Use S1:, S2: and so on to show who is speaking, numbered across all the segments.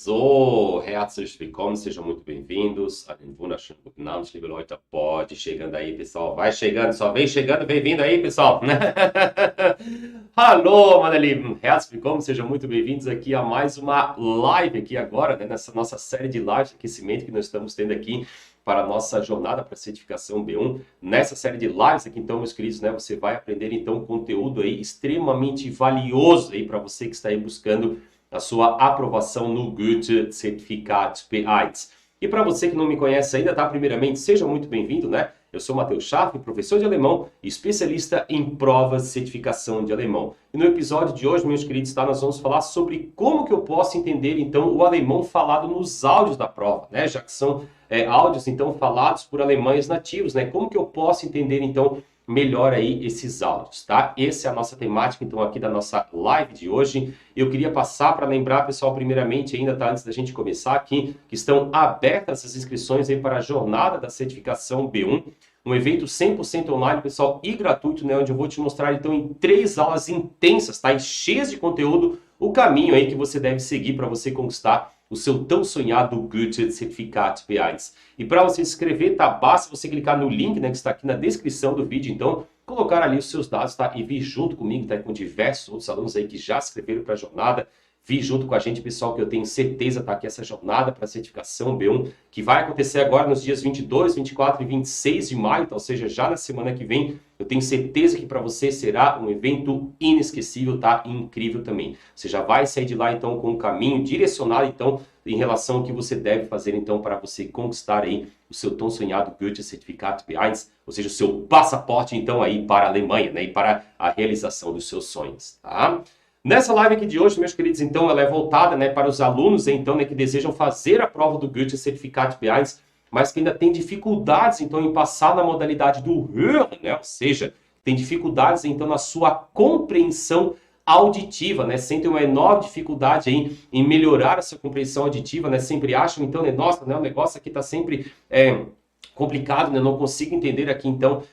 S1: So, herzlich willkommen, sejam muito bem-vindos. Einen wunderschönen guten Abend, liebe Leute. Pode chegando aí, pessoal. Vai chegando, só vem chegando, bem-vindo aí, pessoal. Hallo, meine Lieben. Herzlich willkommen, sejam muito bem-vindos aqui a mais uma live aqui agora, né, nessa nossa série de lives de aquecimento que nós estamos tendo aqui para a nossa jornada para a certificação B1. Nessa série de lives aqui, então, meus queridos, né, você vai aprender, então, conteúdo aí extremamente valioso aí para você que está aí buscando a sua aprovação no Goethe-Zertifikat B1. E para você que não me conhece ainda, tá? Primeiramente, seja muito bem-vindo, né? Eu sou Matheus Schaff, professor de alemão e especialista em provas de certificação de alemão. E no episódio de hoje, meus queridos, tá? Nós vamos falar sobre como que eu posso entender, então, o alemão falado nos áudios da prova, né? Já que são áudios, então, falados por alemães nativos, né? Como que eu posso entender, então, melhor aí esses áudios, tá? Essa é a nossa temática, então, aqui da nossa live de hoje. Eu queria passar para lembrar, pessoal, primeiramente, ainda, tá? Antes da gente começar aqui, que estão abertas as inscrições aí para a jornada da certificação B1, um evento 100% online, pessoal, e gratuito, né? Onde eu vou te mostrar, então, em 3 aulas intensas, tá? E cheias de conteúdo, o caminho aí que você deve seguir para você conquistar o seu tão sonhado Goethe-Zertifikat B1. E para você se inscrever, tá? Basta você clicar no link, né, que está aqui na descrição do vídeo, então, colocar ali os seus dados, tá? E vir junto comigo, tá? Com diversos outros alunos aí que já se inscreveram para a jornada. Vir junto com a gente, pessoal, que eu tenho certeza, tá? Que essa jornada para a certificação B1, que vai acontecer agora nos dias 22, 24 e 26 de maio, tá? Ou seja, já na semana que vem, eu tenho certeza que para você será um evento inesquecível, tá? E incrível também. Você já vai sair de lá, então, com um caminho direcionado, então, em relação ao que você deve fazer, então, para você conquistar aí o seu tão sonhado Goethe-Zertifikat B1, ou seja, o seu passaporte, então, aí para a Alemanha, né? E para a realização dos seus sonhos, tá? Nessa live aqui de hoje, meus queridos, então, ela é voltada, né, para os alunos, então, né, que desejam fazer a prova do Goethe-Zertifikat B1, mas que ainda tem dificuldades, então, em passar na modalidade do Hören, né, ou seja, tem dificuldades, então, na sua compreensão auditiva, né, sentem uma enorme dificuldade aí em melhorar essa compreensão auditiva, né, sempre acham, então, né, nossa, né, o negócio aqui está sempre complicado, né? Não consigo entender aqui, então,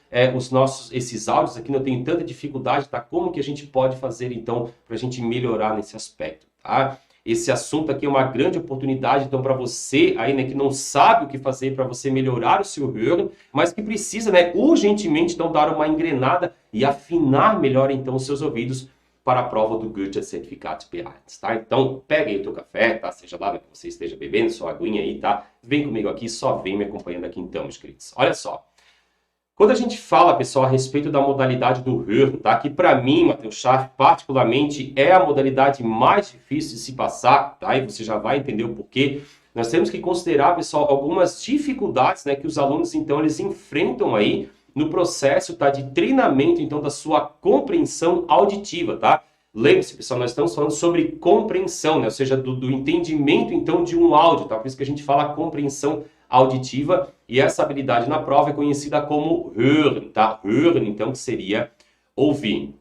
S1: esses áudios aqui, não tenho tanta dificuldade, tá? Como que a gente pode fazer, então, para a gente melhorar nesse aspecto, tá? Esse assunto aqui é uma grande oportunidade, então, para você aí, né, que não sabe o que fazer para você melhorar o seu Hören, mas que precisa, né, urgentemente, então, dar uma engrenada e afinar melhor, então, os seus ouvidos para a prova do Goethe-Zertifikat B1, tá? Então, pega aí o teu café, tá? Seja lá, né, que você esteja bebendo, sua aguinha aí, tá? Vem comigo aqui, só vem me acompanhando aqui então, meus queridos. Olha só. Quando a gente fala, pessoal, a respeito da modalidade do Hören, tá? Que para mim, Matheus Schaff, particularmente, é a modalidade mais difícil de se passar, tá? E você já vai entender o porquê. Nós temos que considerar, pessoal, algumas dificuldades, né, que os alunos, então, eles enfrentam aí no processo, tá, de treinamento, então, da sua compreensão auditiva, tá? Lembre-se, pessoal, nós estamos falando sobre compreensão, né? Ou seja, do entendimento, então, de um áudio, tá? Por isso que a gente fala compreensão auditiva, e essa habilidade na prova é conhecida como Hören, tá? Hören, então, que seria ouvir.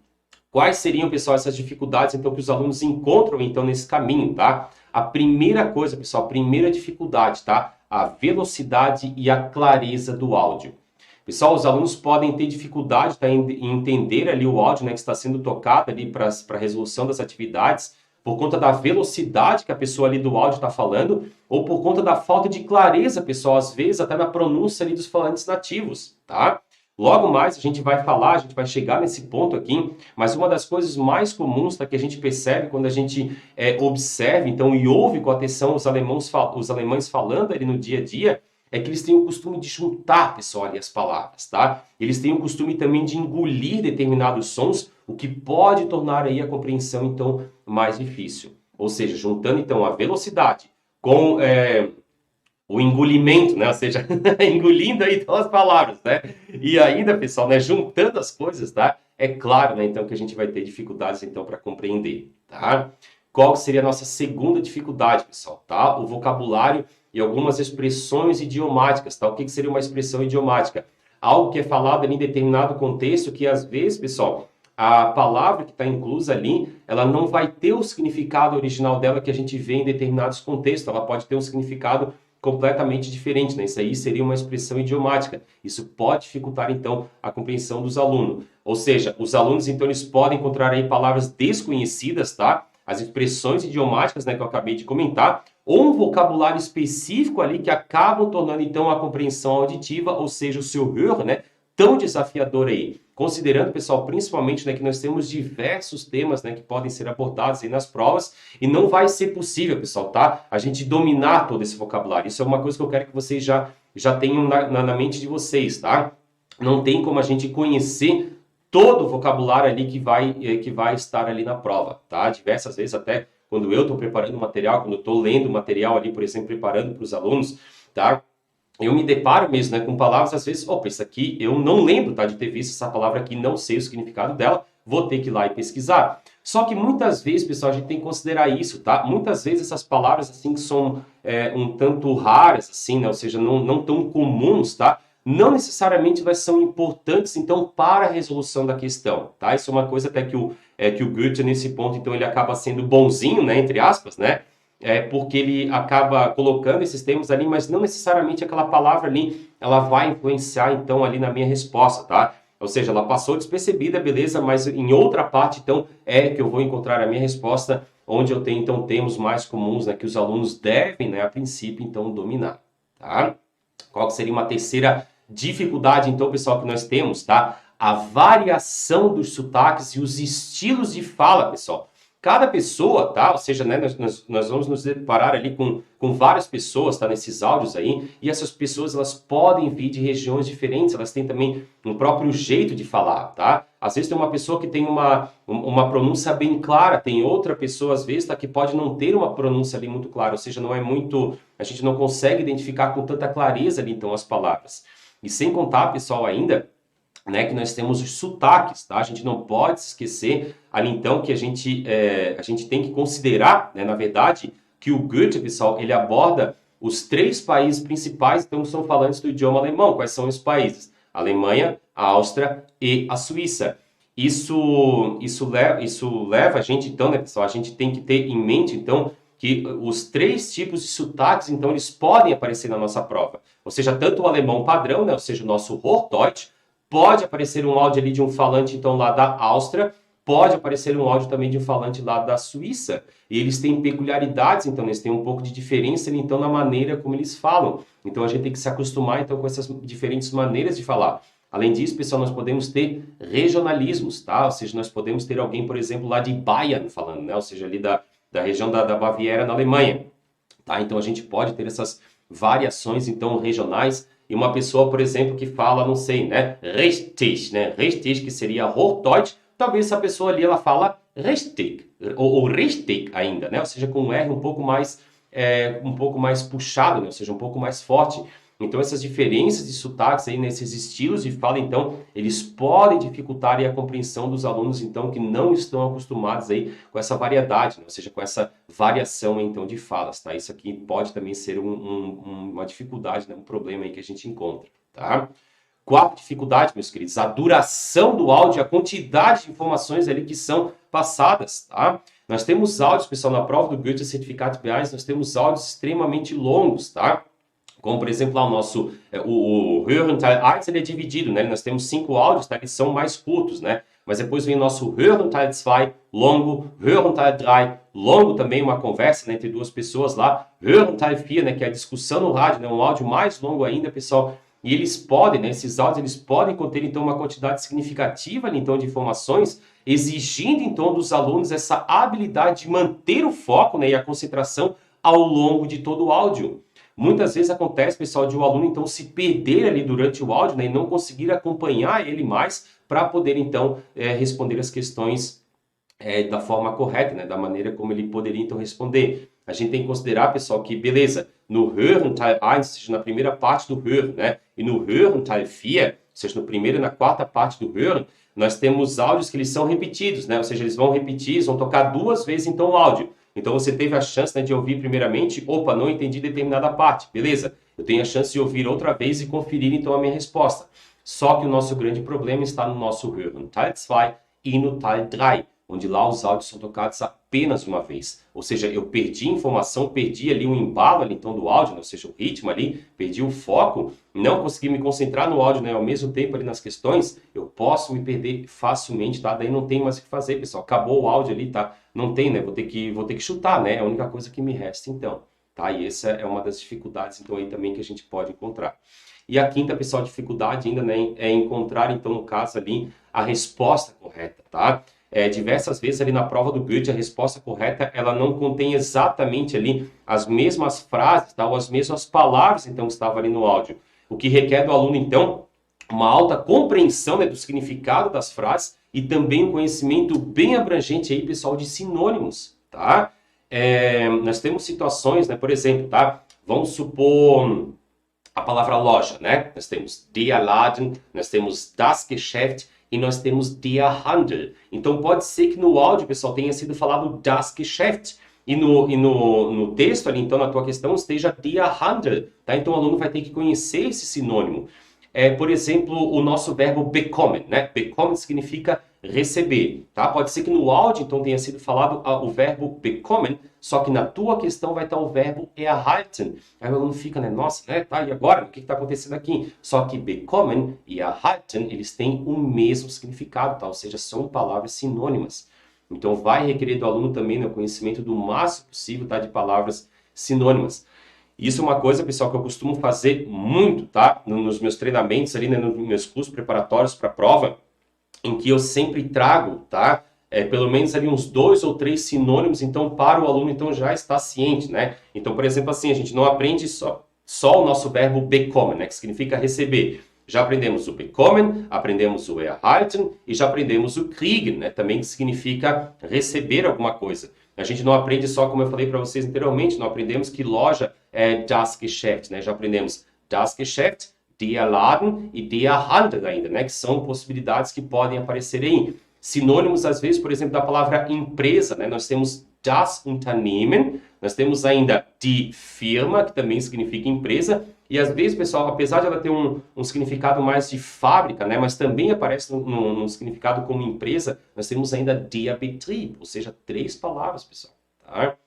S1: Quais seriam, pessoal, essas dificuldades, então, que os alunos encontram, então, nesse caminho, tá? A primeira coisa, pessoal, a primeira dificuldade, tá? A velocidade e a clareza do áudio. Pessoal, os alunos podem ter dificuldade, tá, em entender ali o áudio, né, que está sendo tocado ali para a resolução das atividades, por conta da velocidade que a pessoa ali do áudio está falando, ou por conta da falta de clareza, pessoal, às vezes até na pronúncia ali dos falantes nativos, tá? Logo mais a gente vai falar, a gente vai chegar nesse ponto aqui, mas uma das coisas mais comuns, tá, que a gente percebe quando a gente observa, então, e ouve com atenção os alemães falando ali no dia a dia, é que eles têm o costume de juntar, pessoal, ali as palavras, tá? Eles têm o costume também de engolir determinados sons, o que pode tornar aí a compreensão, então, mais difícil. Ou seja, juntando, então, a velocidade com o engolimento, né? Ou seja, engolindo aí, então, as palavras, né? E ainda, pessoal, né, juntando as coisas, tá? É claro, né, então, que a gente vai ter dificuldades, então, para compreender, tá? Qual seria a nossa segunda dificuldade, pessoal, tá? O vocabulário e algumas expressões idiomáticas, tá? O que seria uma expressão idiomática? Algo que é falado ali em determinado contexto que, às vezes, pessoal, a palavra que está inclusa ali, ela não vai ter o significado original dela que a gente vê em determinados contextos. Ela pode ter um significado completamente diferente, né? Isso aí seria uma expressão idiomática. Isso pode dificultar, então, a compreensão dos alunos. Ou seja, os alunos, então, eles podem encontrar aí palavras desconhecidas, tá? as expressões idiomáticas, né, que eu acabei de comentar, ou um vocabulário específico ali que acabam tornando então a compreensão auditiva, ou seja, o seu Hören, né, tão desafiador aí. Considerando, pessoal, principalmente, né, que nós temos diversos temas, né, que podem ser abordados aí nas provas e não vai ser possível, pessoal, tá? A gente dominar todo esse vocabulário. Isso é uma coisa que eu quero que vocês já tenham na mente de vocês, tá? Não tem como a gente conhecer todo o vocabulário ali que vai estar ali na prova, tá? Diversas vezes até quando eu estou preparando material, quando eu estou lendo material ali, por exemplo, preparando para os alunos, tá? Eu me deparo mesmo, né, com palavras, às vezes, opa, isso aqui eu não lembro, tá, de ter visto essa palavra aqui, não sei o significado dela, vou ter que ir lá e pesquisar. Só que muitas vezes, pessoal, a gente tem que considerar isso, tá? Muitas vezes essas palavras, assim, que são um tanto raras, assim, né, ou seja, não tão comuns, tá? Não necessariamente elas são importantes, então, para a resolução da questão, tá? Isso é uma coisa até que o Goethe, nesse ponto, então, ele acaba sendo bonzinho, né, entre aspas, né? Porque ele acaba colocando esses termos ali, mas não necessariamente aquela palavra ali, ela vai influenciar, então, ali na minha resposta, tá? Ou seja, ela passou despercebida, beleza, mas em outra parte, então, que eu vou encontrar a minha resposta, onde eu tenho, então, termos mais comuns, né, que os alunos devem, né, a princípio, então, dominar, tá? Qual que seria uma terceira dificuldade, então, pessoal, que nós temos, tá? A variação dos sotaques e os estilos de fala, pessoal. Cada pessoa, tá? Ou seja, né, nós vamos nos deparar ali com várias pessoas, tá? Nesses áudios aí, e essas pessoas, elas podem vir de regiões diferentes, elas têm também um próprio jeito de falar, tá? Às vezes tem uma pessoa que tem uma pronúncia bem clara, tem outra pessoa, às vezes, tá, que pode não ter uma pronúncia ali muito clara, ou seja, não é muito, a gente não consegue identificar com tanta clareza ali, então, as palavras. E sem contar, pessoal, ainda, né, que nós temos os sotaques, tá? A gente não pode se esquecer ali, então, que a gente tem que considerar, né, na verdade, que o Goethe, pessoal, ele aborda os 3 países principais, então, que são falantes do idioma alemão. Quais são os países? A Alemanha, a Áustria e a Suíça. Isso leva a gente, então, né, pessoal, a gente tem que ter em mente, então, que os 3 tipos de sotaques, então, eles podem aparecer na nossa prova. Ou seja, tanto o alemão padrão, né, ou seja, o nosso Hochdeutsch, pode aparecer um áudio ali de um falante, então, lá da Áustria, pode aparecer um áudio também de um falante lá da Suíça. E eles têm peculiaridades, então, eles têm um pouco de diferença, então, na maneira como eles falam. Então, a gente tem que se acostumar, então, com essas diferentes maneiras de falar. Além disso, pessoal, nós podemos ter regionalismos, tá? Ou seja, nós podemos ter alguém, por exemplo, lá de Bayern falando, né? Ou seja, ali da região da Baviera, na Alemanha, tá? Então, a gente pode ter essas variações, então, regionais. E uma pessoa, por exemplo, que fala, não sei, né? Richtig, né? Richtig, que seria Hochdeutsch. Talvez essa pessoa ali, ela fala richtig, ou richtig ainda, né? Ou seja, com um R um pouco mais puxado, né? Ou seja, um pouco mais forte. Então, essas diferenças de sotaques aí, nesses estilos de fala, então, eles podem dificultar aí a compreensão dos alunos, então, que não estão acostumados aí com essa variedade, né? Ou seja, com essa variação, então, de falas, tá? Isso aqui pode também ser uma dificuldade, né? Um problema aí que a gente encontra, tá? Quarta dificuldade, meus queridos, a duração do áudio, a quantidade de informações ali que são passadas, tá? Nós temos áudios, pessoal, na prova do Goethe Certificado B1, nós temos áudios extremamente longos, tá? Como, por exemplo, lá o Hören Teil 1, ele é dividido, né? Nós temos 5 áudios, tá? Que são mais curtos, né? Mas depois vem o nosso Hören Teil 2, longo, Hören Teil 3, longo também, uma conversa, né, entre 2 pessoas lá, Hören Teil 4, né, que é a discussão no rádio, né, um áudio mais longo ainda, pessoal. E eles podem, né, esses áudios, eles podem conter, então, uma quantidade significativa, então, de informações, exigindo, então, dos alunos essa habilidade de manter o foco, né, e a concentração ao longo de todo o áudio. Muitas vezes acontece, pessoal, de o aluno, então, se perder ali durante o áudio, né, e não conseguir acompanhar ele mais para poder, então, responder as questões da forma correta, né, da maneira como ele poderia, então, responder. A gente tem que considerar, pessoal, que, beleza, no Hören Teil 1, ou seja, na primeira parte do Hören, né, e no Hören Teil 4, ou seja, no primeiro e na quarta parte do Hören, nós temos áudios que eles são repetidos, né, ou seja, eles vão repetir, eles vão tocar 2 vezes, então, o áudio. Então, você teve a chance, né, de ouvir primeiramente, opa, não entendi determinada parte, beleza? Eu tenho a chance de ouvir outra vez e conferir, então, a minha resposta. Só que o nosso grande problema está no nosso Hören Teil 2 e no Teil 3, onde lá os áudios são tocados apenas uma vez. Ou seja, eu perdi informação, perdi ali o embalo ali, então do áudio, né? Ou seja, o ritmo ali, perdi o foco, não consegui me concentrar no áudio, né? Ao mesmo tempo ali nas questões, eu posso me perder facilmente, tá? Daí não tem mais o que fazer, pessoal. Acabou o áudio ali, tá? Não tem, né? Vou ter que chutar, né? É a única coisa que me resta, então. Tá? E essa é uma das dificuldades, então, aí também que a gente pode encontrar. E a quinta, pessoal, dificuldade ainda, né, é encontrar, então, no caso ali, a resposta correta, tá? Diversas vezes ali na prova do Goethe, a resposta correta, ela não contém exatamente ali as mesmas frases, tá? Ou as mesmas palavras, então, que estavam ali no áudio. O que requer do aluno, então, uma alta compreensão, né, do significado das frases e também um conhecimento bem abrangente aí, pessoal, de sinônimos, tá? Nós temos situações, né, por exemplo, tá? Vamos supor a palavra loja, né? Nós temos der Laden, nós temos das Geschäft e nós temos der Handel. Então pode ser que no áudio, pessoal, tenha sido falado das Geschäft e no texto ali, então na tua questão, esteja der Handel, tá? Então o aluno vai ter que conhecer esse sinônimo. Por exemplo, o nosso verbo bekommen, né? Bekommen significa receber, tá? Pode ser que no áudio, então, tenha sido falado o verbo bekommen, só que na tua questão vai estar o verbo erhalten. Aí o aluno fica, né? Nossa, né? Tá, e agora? O que está acontecendo aqui? Só que bekommen e erhalten, eles têm o mesmo significado, tá? Ou seja, são palavras sinônimas. Então, vai requerer do aluno também, né, o conhecimento do máximo possível, tá? De palavras sinônimas. Isso é uma coisa, pessoal, que eu costumo fazer muito, tá? Nos meus treinamentos ali, né? Nos meus cursos preparatórios para a prova, em que eu sempre trago, tá? Pelo menos ali uns 2 ou 3 sinônimos, então, para o aluno, então, já estar ciente, né? Então, por exemplo, assim, a gente não aprende só o nosso verbo bekommen, né? Que significa receber. Já aprendemos o bekommen, aprendemos o erhalten e já aprendemos o kriegen, né? Também que significa receber alguma coisa. A gente não aprende só, como eu falei para vocês anteriormente, não aprendemos que loja é das Geschäft, né? Já aprendemos das Geschäft, der Laden e der Handel ainda, né? Que são possibilidades que podem aparecer aí. Sinônimos, às vezes, por exemplo, da palavra empresa, né? Nós temos das Unternehmen, nós temos ainda die Firma, que também significa empresa, e às vezes, pessoal, apesar de ela ter um significado mais de fábrica, né? Mas também aparece no significado como empresa, nós temos ainda der Betrieb, ou seja, 3 palavras, pessoal, tá?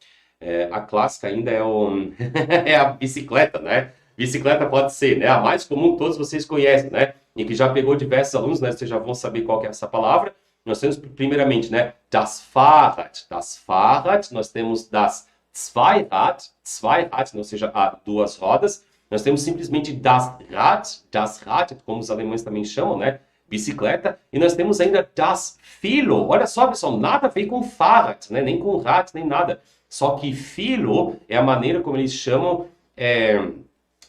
S1: A clássica ainda é a bicicleta, né? Bicicleta pode ser, né? A mais comum, todos vocês conhecem, né? E que já pegou diversos alunos, né? Vocês já vão saber qual que é essa palavra. Nós temos, primeiramente, né? Das Fahrrad. Das Fahrrad, nós temos das Zweirad, ou seja, a 2 rodas. Nós temos simplesmente das Rad, como os alemães também chamam, né? Bicicleta. E nós temos ainda das Filo. Olha só, pessoal, nada a ver com Fahrrad, né? Nem com Rad, nem nada. Só que Filo é a maneira como eles chamam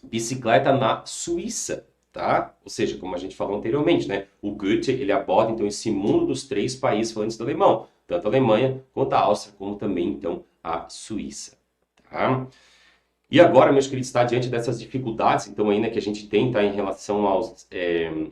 S1: bicicleta na Suíça, tá? Ou seja, como a gente falou anteriormente, né? O Goethe, ele aborda, então, esse mundo dos 3 países falantes do alemão. Tanto a Alemanha, quanto a Áustria, como também, então, a Suíça, tá? E agora, meus queridos, está diante dessas dificuldades, então, ainda que a gente tem, tá, em relação aos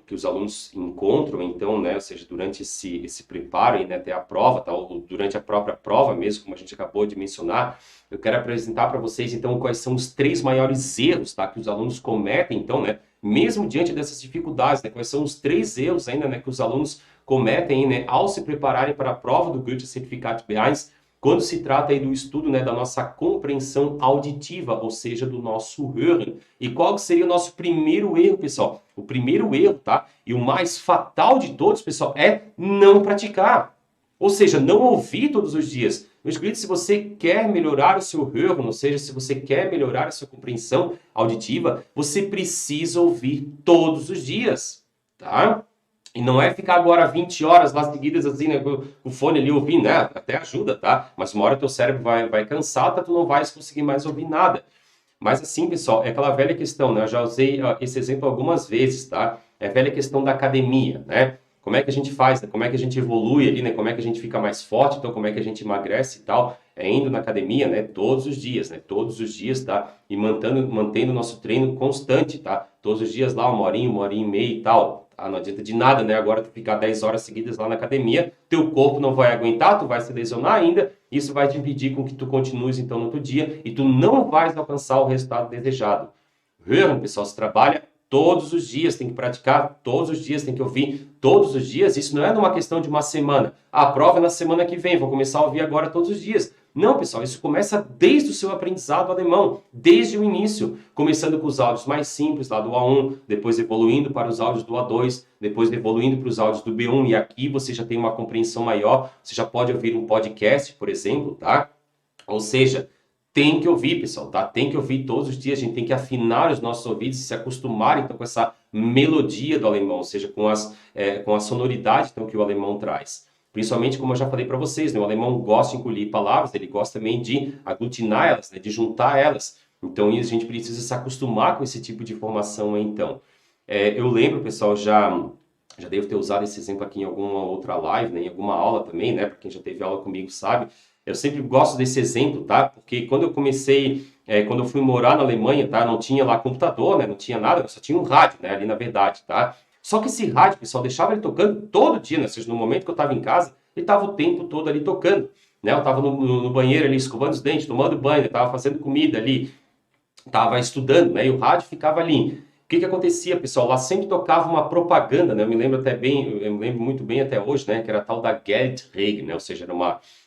S1: que os alunos encontram, então, né, ou seja, durante esse preparo aí, né, até a prova, tá, ou durante a própria prova mesmo, como a gente acabou de mencionar, eu quero apresentar para vocês, então, quais são os 3 maiores erros, tá, que os alunos cometem, então, né, mesmo diante dessas dificuldades, né, quais são os 3 erros ainda, né, que os alunos cometem, né, ao se prepararem para a prova do Goethe Certificat B1, quando se trata aí do estudo, né, da nossa compreensão auditiva, ou seja, do nosso Hören. E qual seria o nosso primeiro erro, pessoal? O primeiro erro, tá? E o mais fatal de todos, pessoal, é não praticar. Ou seja, não ouvir todos os dias. Meus queridos, se você quer melhorar o seu Hören, ou seja, se você quer melhorar a sua compreensão auditiva, você precisa ouvir todos os dias, tá? E não é ficar agora 20 horas lá seguidas assim, né, com o fone ali ouvindo, né? Até ajuda, tá? Mas uma hora teu cérebro vai cansar, tá? Tu não vai conseguir mais ouvir nada. Mas assim, pessoal, é aquela velha questão, né? Eu já usei esse exemplo algumas vezes, tá? É a velha questão da academia, né? Como é que a gente faz, né? Como é que a gente evolui ali, né? Como é que a gente fica mais forte, então como é que a gente emagrece e tal? Indo na academia, né? Todos os dias, né? Todos os dias, tá? E mantendo o nosso treino constante, tá? Todos os dias lá, uma horinha e meia e tal. Ah, não adianta de nada, né? Agora tu ficar 10 horas seguidas lá na academia, teu corpo não vai aguentar, tu vai se lesionar ainda, isso vai te impedir com que tu continues então no outro dia e tu não vais alcançar o resultado desejado. Hören, pessoal, se trabalha todos os dias, tem que praticar todos os dias, tem que ouvir todos os dias. Isso não é numa questão de uma semana. A prova é na semana que vem, vou começar a ouvir agora todos os dias. Não, pessoal, isso começa desde o seu aprendizado alemão, desde o início, começando com os áudios mais simples, lá do A1, depois evoluindo para os áudios do A2, depois evoluindo para os áudios do B1, e aqui você já tem uma compreensão maior, você já pode ouvir um podcast, por exemplo, tá? Ou seja, tem que ouvir, pessoal, tá? Tem que ouvir todos os dias, a gente tem que afinar os nossos ouvidos e se acostumar, então, com essa melodia do alemão, ou seja, com a sonoridade, então, que o alemão traz. Principalmente, como eu já falei para vocês, né? O alemão gosta de engolir palavras, ele gosta também de aglutinar elas, né? De juntar elas. Então, a gente precisa se acostumar com esse tipo de informação, então. Eu lembro, pessoal, já devo ter usado esse exemplo aqui em alguma outra live, né? Em alguma aula também, né? Para quem já teve aula comigo sabe. Eu sempre gosto desse exemplo, tá? Porque quando eu comecei, quando eu fui morar na Alemanha, tá? Não tinha lá computador, né? Não tinha nada, só tinha um rádio, né? Ali na verdade, tá? Só que esse rádio, pessoal, deixava ele tocando todo dia, né? Ou seja, no momento que eu estava em casa, ele estava o tempo todo ali tocando, né? Eu estava no banheiro ali, escovando os dentes, tomando banho, estava fazendo comida ali, estava estudando, né? E o rádio ficava ali. O que acontecia, pessoal? Lá sempre tocava uma propaganda, né? Eu me lembro até bem, eu me lembro muito bem até hoje, né? Que era a tal da Geldregen, né? Ou seja,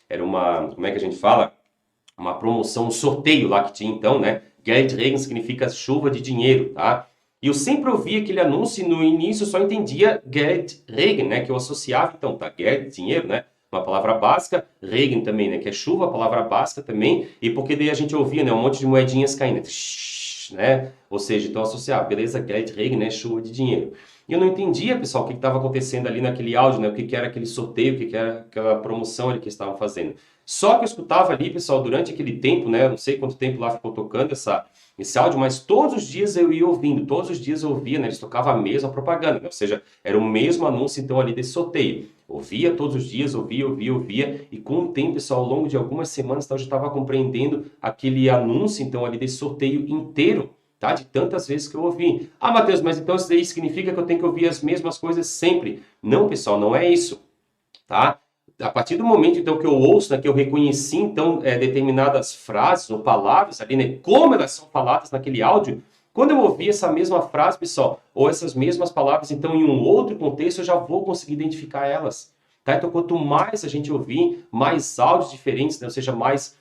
S1: era uma, como é que a gente fala? Uma promoção, um sorteio lá que tinha então, né? Geldregen significa chuva de dinheiro, tá? E eu sempre ouvia aquele anúncio e no início eu só entendia Geldregen, né? Que eu associava, então, tá? Geld, dinheiro, né? Uma palavra básica, Regen também, né? Que é chuva, palavra básica também. E porque daí a gente ouvia, né? Um monte de moedinhas caindo, né? Ou seja, então associava, beleza, Geldregen, né? Chuva de dinheiro. E eu não entendia, pessoal, o que estava acontecendo ali naquele áudio, né? O que era aquele sorteio, o que era aquela promoção ali que eles estavam fazendo. Só que eu escutava ali, pessoal, durante aquele tempo, né? Eu não sei quanto tempo lá ficou tocando esse áudio, mas todos os dias eu ia ouvindo, todos os dias eu ouvia, né? Eles tocavam a mesma propaganda, né? Ou seja, era o mesmo anúncio, então, ali desse sorteio. Ouvia todos os dias, ouvia, e com o tempo, pessoal, ao longo de algumas semanas, então, eu já estava compreendendo aquele anúncio, então, ali desse sorteio inteiro, tá? De tantas vezes que eu ouvi. Ah, Matheus, mas então isso daí significa que eu tenho que ouvir as mesmas coisas sempre? Não, pessoal, não é isso, tá? A partir do momento, então, que eu ouço, né, que eu reconheci, então, determinadas frases ou palavras ali, né, como elas são faladas naquele áudio, quando eu ouvir essa mesma frase, pessoal, ou essas mesmas palavras, então, em um outro contexto, eu já vou conseguir identificar elas, tá? Então, quanto mais a gente ouvir, mais áudios diferentes, né, ou seja, mais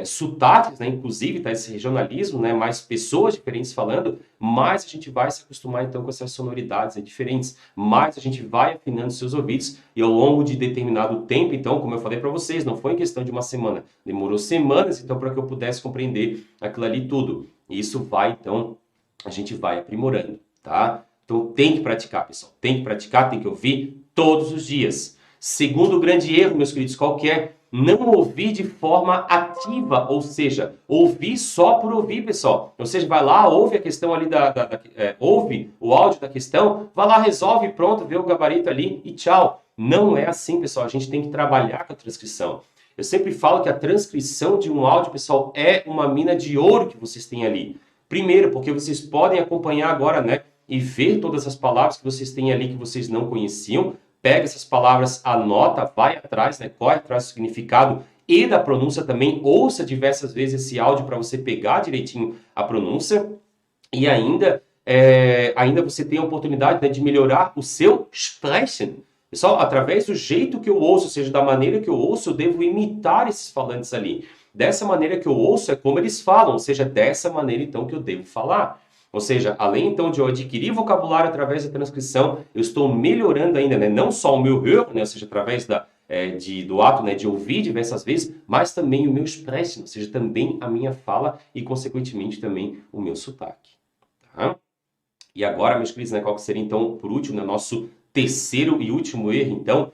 S1: sotaques, né, inclusive, tá, esse regionalismo, né, mais pessoas diferentes falando, mais a gente vai se acostumar então com essas sonoridades, né, diferentes, mais a gente vai afinando seus ouvidos e ao longo de determinado tempo, então, como eu falei para vocês, não foi em questão de uma semana, demorou semanas então para que eu pudesse compreender aquilo ali tudo. E isso vai então, a gente vai aprimorando, tá? Então tem que praticar, pessoal, tem que praticar, tem que ouvir todos os dias. Segundo grande erro, meus queridos, qual que é? Não ouvir de forma ativa, ou seja, ouvir só por ouvir, pessoal. Ou seja, vai lá, ouve a questão ali, ouve o áudio da questão, vai lá, resolve, pronto, vê o gabarito ali e tchau. Não é assim, pessoal. A gente tem que trabalhar com a transcrição. Eu sempre falo que a transcrição de um áudio, pessoal, é uma mina de ouro que vocês têm ali. Primeiro, porque vocês podem acompanhar agora, né, e ver todas as palavras que vocês têm ali que vocês não conheciam. Pega essas palavras, anota, vai atrás, né? Corre atrás do significado e da pronúncia também. Ouça diversas vezes esse áudio para você pegar direitinho a pronúncia. E ainda você tem a oportunidade, né, de melhorar o seu Sprechen. Pessoal, através do jeito que eu ouço, ou seja, da maneira que eu ouço, eu devo imitar esses falantes ali. Dessa maneira que eu ouço é como eles falam, ou seja, dessa maneira então que eu devo falar. Ou seja, além então de eu adquirir vocabulário através da transcrição, eu estou melhorando ainda, né, não só o meu Hören, né, ou seja, através do ato, né, de ouvir diversas vezes, mas também o meu Sprechen, ou seja, também a minha fala e, consequentemente, também o meu sotaque. Tá? E agora, meus queridos, né, qual que seria então, por último, né, nosso terceiro e último erro, então,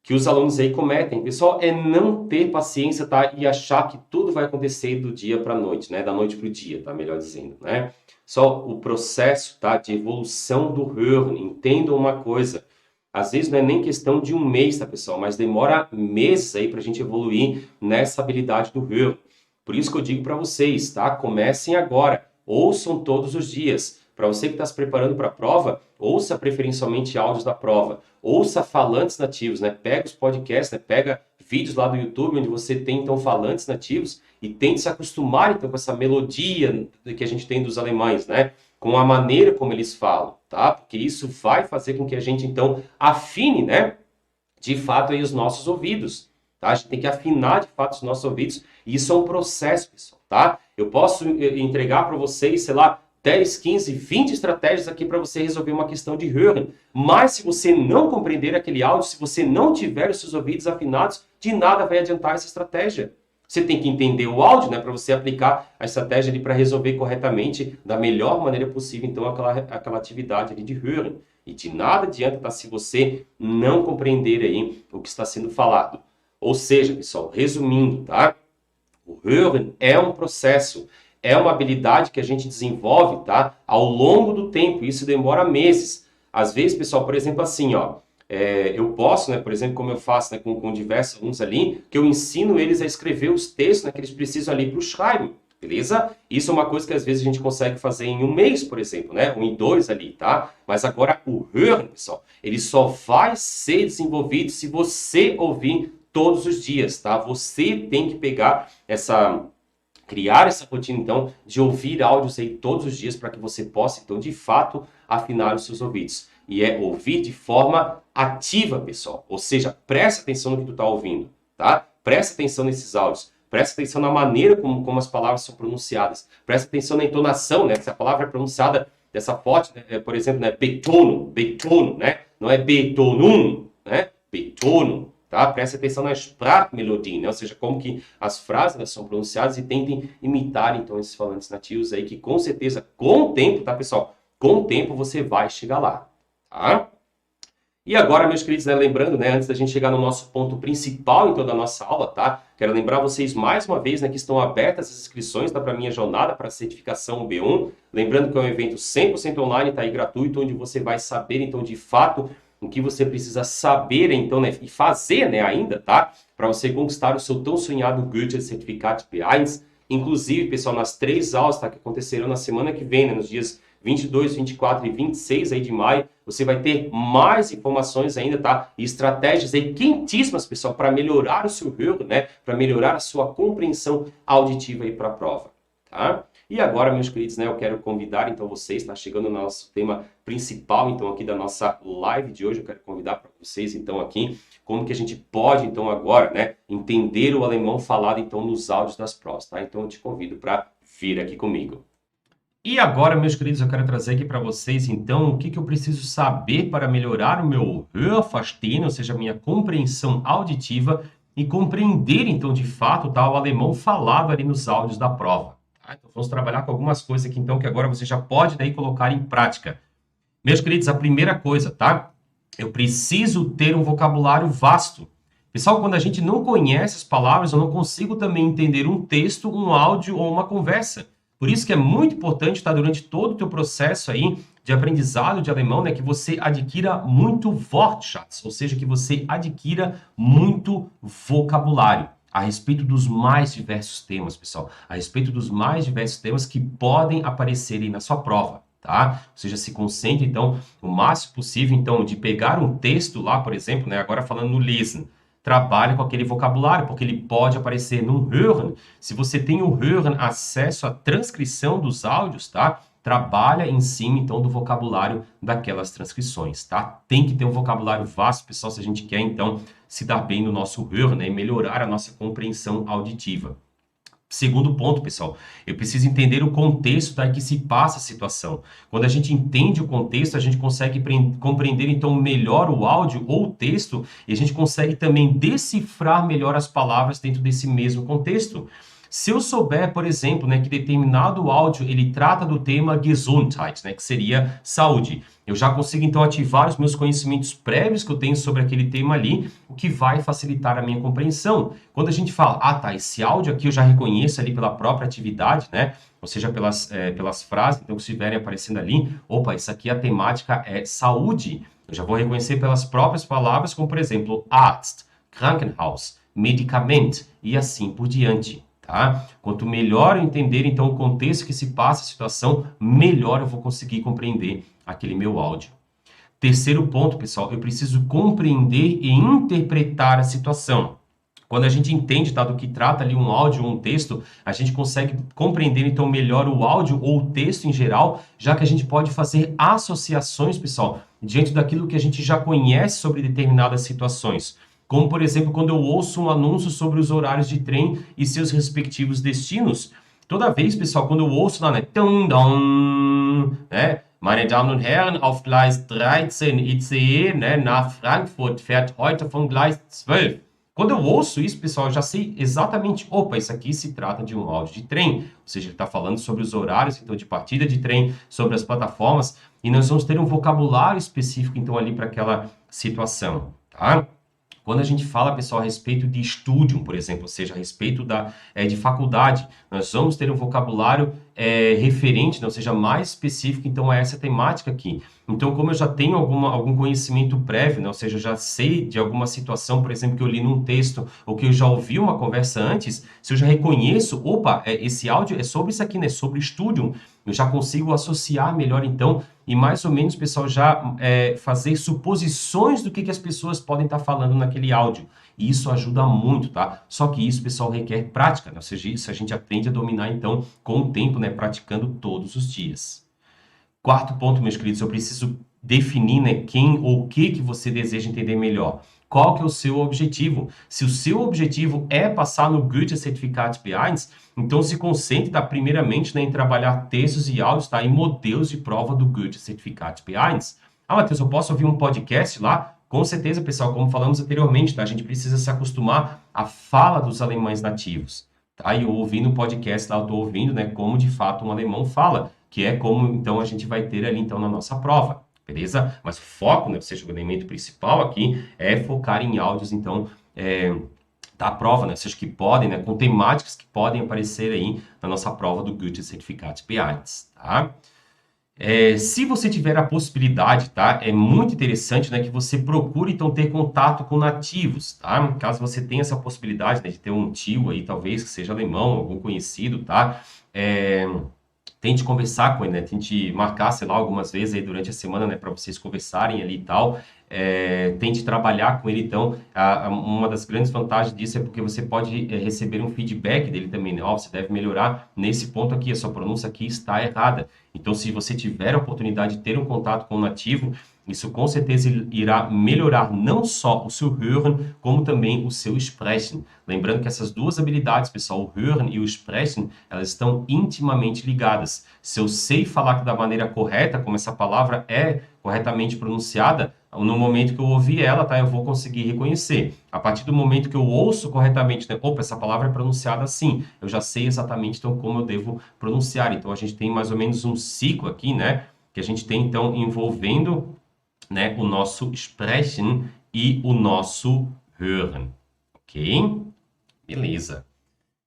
S1: que os alunos aí cometem, pessoal, é não ter paciência, tá? E achar que tudo vai acontecer do dia para a noite, né? Da noite para o dia, tá? Melhor dizendo, né? Só o processo, tá? De evolução do Hören. Entendam uma coisa. Às vezes não é nem questão de um mês, tá, pessoal? Mas demora meses aí para a gente evoluir nessa habilidade do Hören. Por isso que eu digo para vocês, tá? Comecem agora. Ouçam todos os dias. Para você que está se preparando para a prova, ouça preferencialmente áudios da prova. Ouça falantes nativos, né? Pega os podcasts, né? Pega vídeos lá do YouTube onde você tem, então, falantes nativos e tente se acostumar, então, com essa melodia que a gente tem dos alemães, né? com a maneira como eles falam, tá? Porque isso vai fazer com que a gente, então, afine, né, de fato, aí os nossos ouvidos, tá? A gente tem que afinar, de fato, os nossos ouvidos, e isso é um processo, pessoal, tá? Eu posso entregar para vocês, sei lá, 10, 15, 20 estratégias aqui para você resolver uma questão de Hören, mas se você não compreender aquele áudio, se você não tiver os seus ouvidos afinados, de nada vai adiantar essa estratégia. Você tem que entender o áudio, né, para você aplicar a estratégia ali para resolver corretamente, da melhor maneira possível, então, aquela atividade ali de Hören. E de nada adianta, tá, se você não compreender aí o que está sendo falado. Ou seja, pessoal, resumindo, tá? O Hören é um processo, é uma habilidade que a gente desenvolve, tá, ao longo do tempo. Isso demora meses. Às vezes, pessoal, por exemplo, assim, ó, eu posso, né, por exemplo, como eu faço, né, com diversos alunos ali, que eu ensino eles a escrever os textos, né, que eles precisam ali para o Schreiben, beleza? Isso é uma coisa que às vezes a gente consegue fazer em um mês, por exemplo, né, ou em 2 ali, tá? Mas agora o Hören, pessoal, ele só vai ser desenvolvido se você ouvir todos os dias, tá? Você tem que pegar criar essa rotina, então, de ouvir áudios aí todos os dias para que você possa, então, de fato, afinar os seus ouvidos. E é ouvir de forma ativa, pessoal. Ou seja, presta atenção no que tu está ouvindo, tá? Presta atenção nesses áudios. Presta atenção na maneira como as palavras são pronunciadas. Presta atenção na entonação, né? Se a palavra é pronunciada dessa forte, né? Por exemplo, né? Betono, né? Não é betonum, né? Betono. Tá? Preste atenção na Sprachmelodie, né? Ou seja, como que as frases, elas são pronunciadas, e tentem imitar, então, esses falantes nativos aí, que com certeza, com o tempo, tá, pessoal? Com o tempo você vai chegar lá, tá? E agora, meus queridos, né, lembrando, né, antes da gente chegar no nosso ponto principal, então, da nossa aula, tá? Quero lembrar vocês mais uma vez, né, que estão abertas as inscrições, tá, para a minha jornada para a certificação B1. Lembrando que é um evento 100% online, tá aí gratuito, onde você vai saber, então, de fato, o que você precisa saber, então, né, e fazer, né, ainda, tá? Para você conquistar o seu tão sonhado Goethe Certificado B1. Inclusive, pessoal, nas 3 aulas, tá, que acontecerão na semana que vem, né, nos dias 22, 24 e 26 aí de maio, você vai ter mais informações ainda, tá? E estratégias aí quentíssimas, pessoal, para melhorar o seu Hören, né? Para melhorar a sua compreensão auditiva aí para a prova, tá? E agora, meus queridos, né, eu quero convidar, então, vocês, tá chegando no nosso tema principal, então, aqui da nossa live de hoje, eu quero convidar para vocês, então, aqui, como que a gente pode, então, agora, né, entender o alemão falado, então, nos áudios das provas, tá? Então, eu te convido para vir aqui comigo. E agora, meus queridos, eu quero trazer aqui para vocês, então, o que eu preciso saber para melhorar o meu Hörverstehen, ou seja, a minha compreensão auditiva, e compreender, então, de fato, tá, o alemão falado ali nos áudios da prova. Então, vamos trabalhar com algumas coisas aqui, então, que agora você já pode daí colocar em prática. Meus queridos, a primeira coisa, tá? Eu preciso ter um vocabulário vasto. Pessoal, quando a gente não conhece as palavras, eu não consigo também entender um texto, um áudio ou uma conversa. Por isso que é muito importante, tá, durante todo o teu processo aí de aprendizado de alemão, né, que você adquira muito Wortschatz, ou seja, que você adquira muito vocabulário a respeito dos mais diversos temas, pessoal. A respeito dos mais diversos temas que podem aparecer aí na sua prova, tá? Ou seja, se concentre, então, o máximo possível, então, de pegar um texto lá, por exemplo, né, agora falando no Lesen, trabalhe com aquele vocabulário, porque ele pode aparecer no Hören. Se você tem o Hören, acesso à transcrição dos áudios, tá? Trabalha em cima, então, do vocabulário daquelas transcrições, tá? Tem que ter um vocabulário vasto, pessoal, se a gente quer, então, se dar bem no nosso Hören, né? E melhorar a nossa compreensão auditiva. Segundo ponto, pessoal, eu preciso entender o contexto da que se passa a situação. Quando a gente entende o contexto, a gente consegue compreender, então, melhor o áudio ou o texto, e a gente consegue também decifrar melhor as palavras dentro desse mesmo contexto. Se eu souber, por exemplo, né, que determinado áudio ele trata do tema Gesundheit, né, que seria saúde, eu já consigo então ativar os meus conhecimentos prévios que eu tenho sobre aquele tema ali, o que vai facilitar a minha compreensão. Quando a gente fala, tá, esse áudio aqui eu já reconheço ali pela própria atividade, né, ou seja, pelas frases então, que estiverem aparecendo ali, opa, isso aqui a temática é saúde, eu já vou reconhecer pelas próprias palavras, como por exemplo, Arzt, Krankenhaus, Medikament e assim por diante. Tá? Quanto melhor eu entender, então, o contexto que se passa a situação, melhor eu vou conseguir compreender aquele meu áudio. Terceiro ponto, pessoal, eu preciso compreender e interpretar a situação. Quando a gente entende, tá, do que trata ali um áudio ou um texto, a gente consegue compreender então melhor o áudio ou o texto em geral, já que a gente pode fazer associações, pessoal, diante daquilo que a gente já conhece sobre determinadas situações. Como, por exemplo, quando eu ouço um anúncio sobre os horários de trem e seus respectivos destinos. Toda vez, pessoal, quando eu ouço lá, né? Tum, dum, né? Meine Damen und Herren, auf Gleis 13 ICE, né, nach Frankfurt fährt heute von Gleis 12. Quando eu ouço isso, pessoal, eu já sei exatamente, opa, isso aqui se trata de um áudio de trem, ou seja, ele está falando sobre os horários, então, de partida de trem, sobre as plataformas, e nós vamos ter um vocabulário específico, então, ali para aquela situação, tá? Quando a gente fala, pessoal, a respeito de studium, por exemplo, ou seja, a respeito de faculdade, nós vamos ter um vocabulário referente, né, ou seja, mais específico, então, a essa temática aqui. Então, como eu já tenho algum conhecimento prévio, né, ou seja, eu já sei de alguma situação, por exemplo, que eu li num texto, ou que eu já ouvi uma conversa antes, se eu já reconheço, opa, esse áudio é sobre isso aqui, né, sobre studium, eu já consigo associar melhor, então, e mais ou menos, pessoal, já fazer suposições do que as pessoas podem estar falando naquele áudio. E isso ajuda muito, tá? Só que isso, pessoal, requer prática, né? Ou seja, isso a gente aprende a dominar, então, com o tempo, né? Praticando todos os dias. Quarto ponto, meus queridos, eu preciso definir, né, quem ou o que você deseja entender melhor. Qual que é o seu objetivo? Se o seu objetivo é passar no Goethe-Zertifikat B1, então se concentre, tá, primeiramente, né, em trabalhar textos e áudios, tá, e modelos de prova do Goethe-Zertifikat B1. Ah, Matheus, eu posso ouvir um podcast lá? Com certeza, pessoal, como falamos anteriormente, tá? A gente precisa se acostumar à fala dos alemães nativos. Tá? E eu ouvindo o podcast lá, eu estou ouvindo, né, como de fato um alemão fala, que é como então a gente vai ter ali então na nossa prova, beleza? Mas o foco, né, ou seja, o elemento principal aqui é focar em áudios, então, da prova, né, ou seja, que podem, né, com temáticas que podem aparecer aí na nossa prova do Goethe-Zertifikat B1, tá? Se você tiver a possibilidade, tá? É muito interessante, né, que você procure, então, ter contato com nativos, tá? Caso você tenha essa possibilidade, né, de ter um tio aí, talvez, que seja alemão, algum conhecido, tá? Tente conversar com ele, né? Tente marcar, sei lá, algumas vezes aí durante a semana, né, para vocês conversarem ali e tal. Tente trabalhar com ele, então. Uma das grandes vantagens disso é porque você pode receber um feedback dele também, né? Ó, você deve melhorar nesse ponto aqui, a sua pronúncia aqui está errada. Então, se você tiver a oportunidade de ter um contato com o nativo, isso com certeza irá melhorar não só o seu Hören, como também o seu Sprechen. Lembrando que essas duas habilidades, pessoal, o Hören e o Sprechen, elas estão intimamente ligadas. Se eu sei falar da maneira correta, como essa palavra é corretamente pronunciada, no momento que eu ouvir ela, tá, eu vou conseguir reconhecer. A partir do momento que eu ouço corretamente, né, opa, essa palavra é pronunciada assim, eu já sei exatamente então como eu devo pronunciar. Então a gente tem mais ou menos um ciclo aqui, né, que a gente tem então envolvendo, né, o nosso Sprechen e o nosso Hören, ok? Beleza.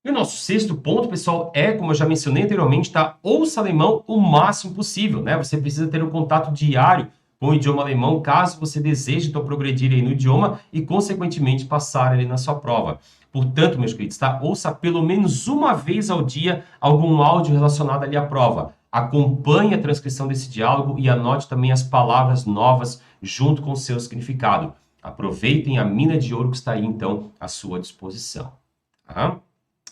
S1: E o nosso sexto ponto, pessoal, é, como eu já mencionei anteriormente, tá? Ouça alemão o máximo possível, né? Você precisa ter um contato diário com o idioma alemão, caso você deseje, então, progredir aí no idioma e, consequentemente, passar ali na sua prova. Portanto, meus queridos, tá? Ouça pelo menos uma vez ao dia algum áudio relacionado ali à prova. Acompanhe a transcrição desse diálogo e anote também as palavras novas junto com o seu significado. Aproveitem a mina de ouro que está aí, então, à sua disposição. Tá?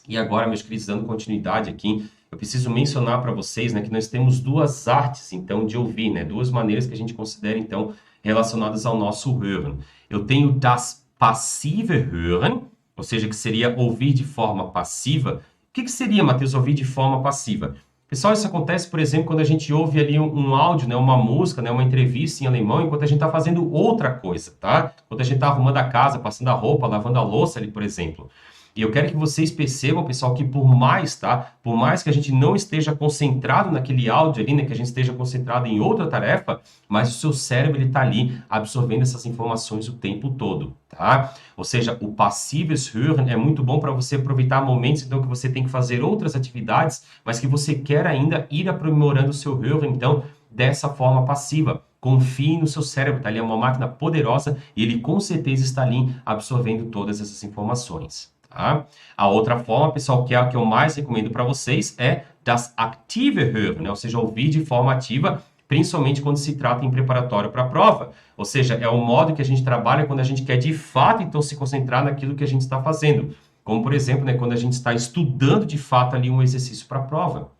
S1: E agora, meus queridos, dando continuidade aqui, eu preciso mencionar para vocês, né, que nós temos duas artes, então, de ouvir, né? Duas maneiras que a gente considera, então, relacionadas ao nosso Hören. Eu tenho das passive Hören, ou seja, que seria ouvir de forma passiva. O que seria, Matheus, ouvir de forma passiva? Pessoal, isso acontece, por exemplo, quando a gente ouve ali um áudio, né, uma música, né, uma entrevista em alemão, enquanto a gente está fazendo outra coisa, tá? Enquanto a gente está arrumando a casa, passando a roupa, lavando a louça ali, por exemplo. E eu quero que vocês percebam, pessoal, que por mais, tá? Por mais que a gente não esteja concentrado naquele áudio ali, né? Que a gente esteja concentrado em outra tarefa, mas o seu cérebro, ele tá ali absorvendo essas informações o tempo todo, tá? Ou seja, o passives Hören é muito bom para você aproveitar momentos, então, que você tem que fazer outras atividades, mas que você quer ainda ir aprimorando o seu Hören, então, dessa forma passiva. Confie no seu cérebro, tá? Ele é uma máquina poderosa e ele com certeza está ali absorvendo todas essas informações. Tá? A outra forma, pessoal, que é a que eu mais recomendo para vocês é das aktive Hören, né? Ou seja, ouvir de forma ativa, principalmente quando se trata em preparatório para a prova. Ou seja, é o modo que a gente trabalha quando a gente quer de fato, então, se concentrar naquilo que a gente está fazendo. Como, por exemplo, né, quando a gente está estudando de fato ali um exercício para a prova.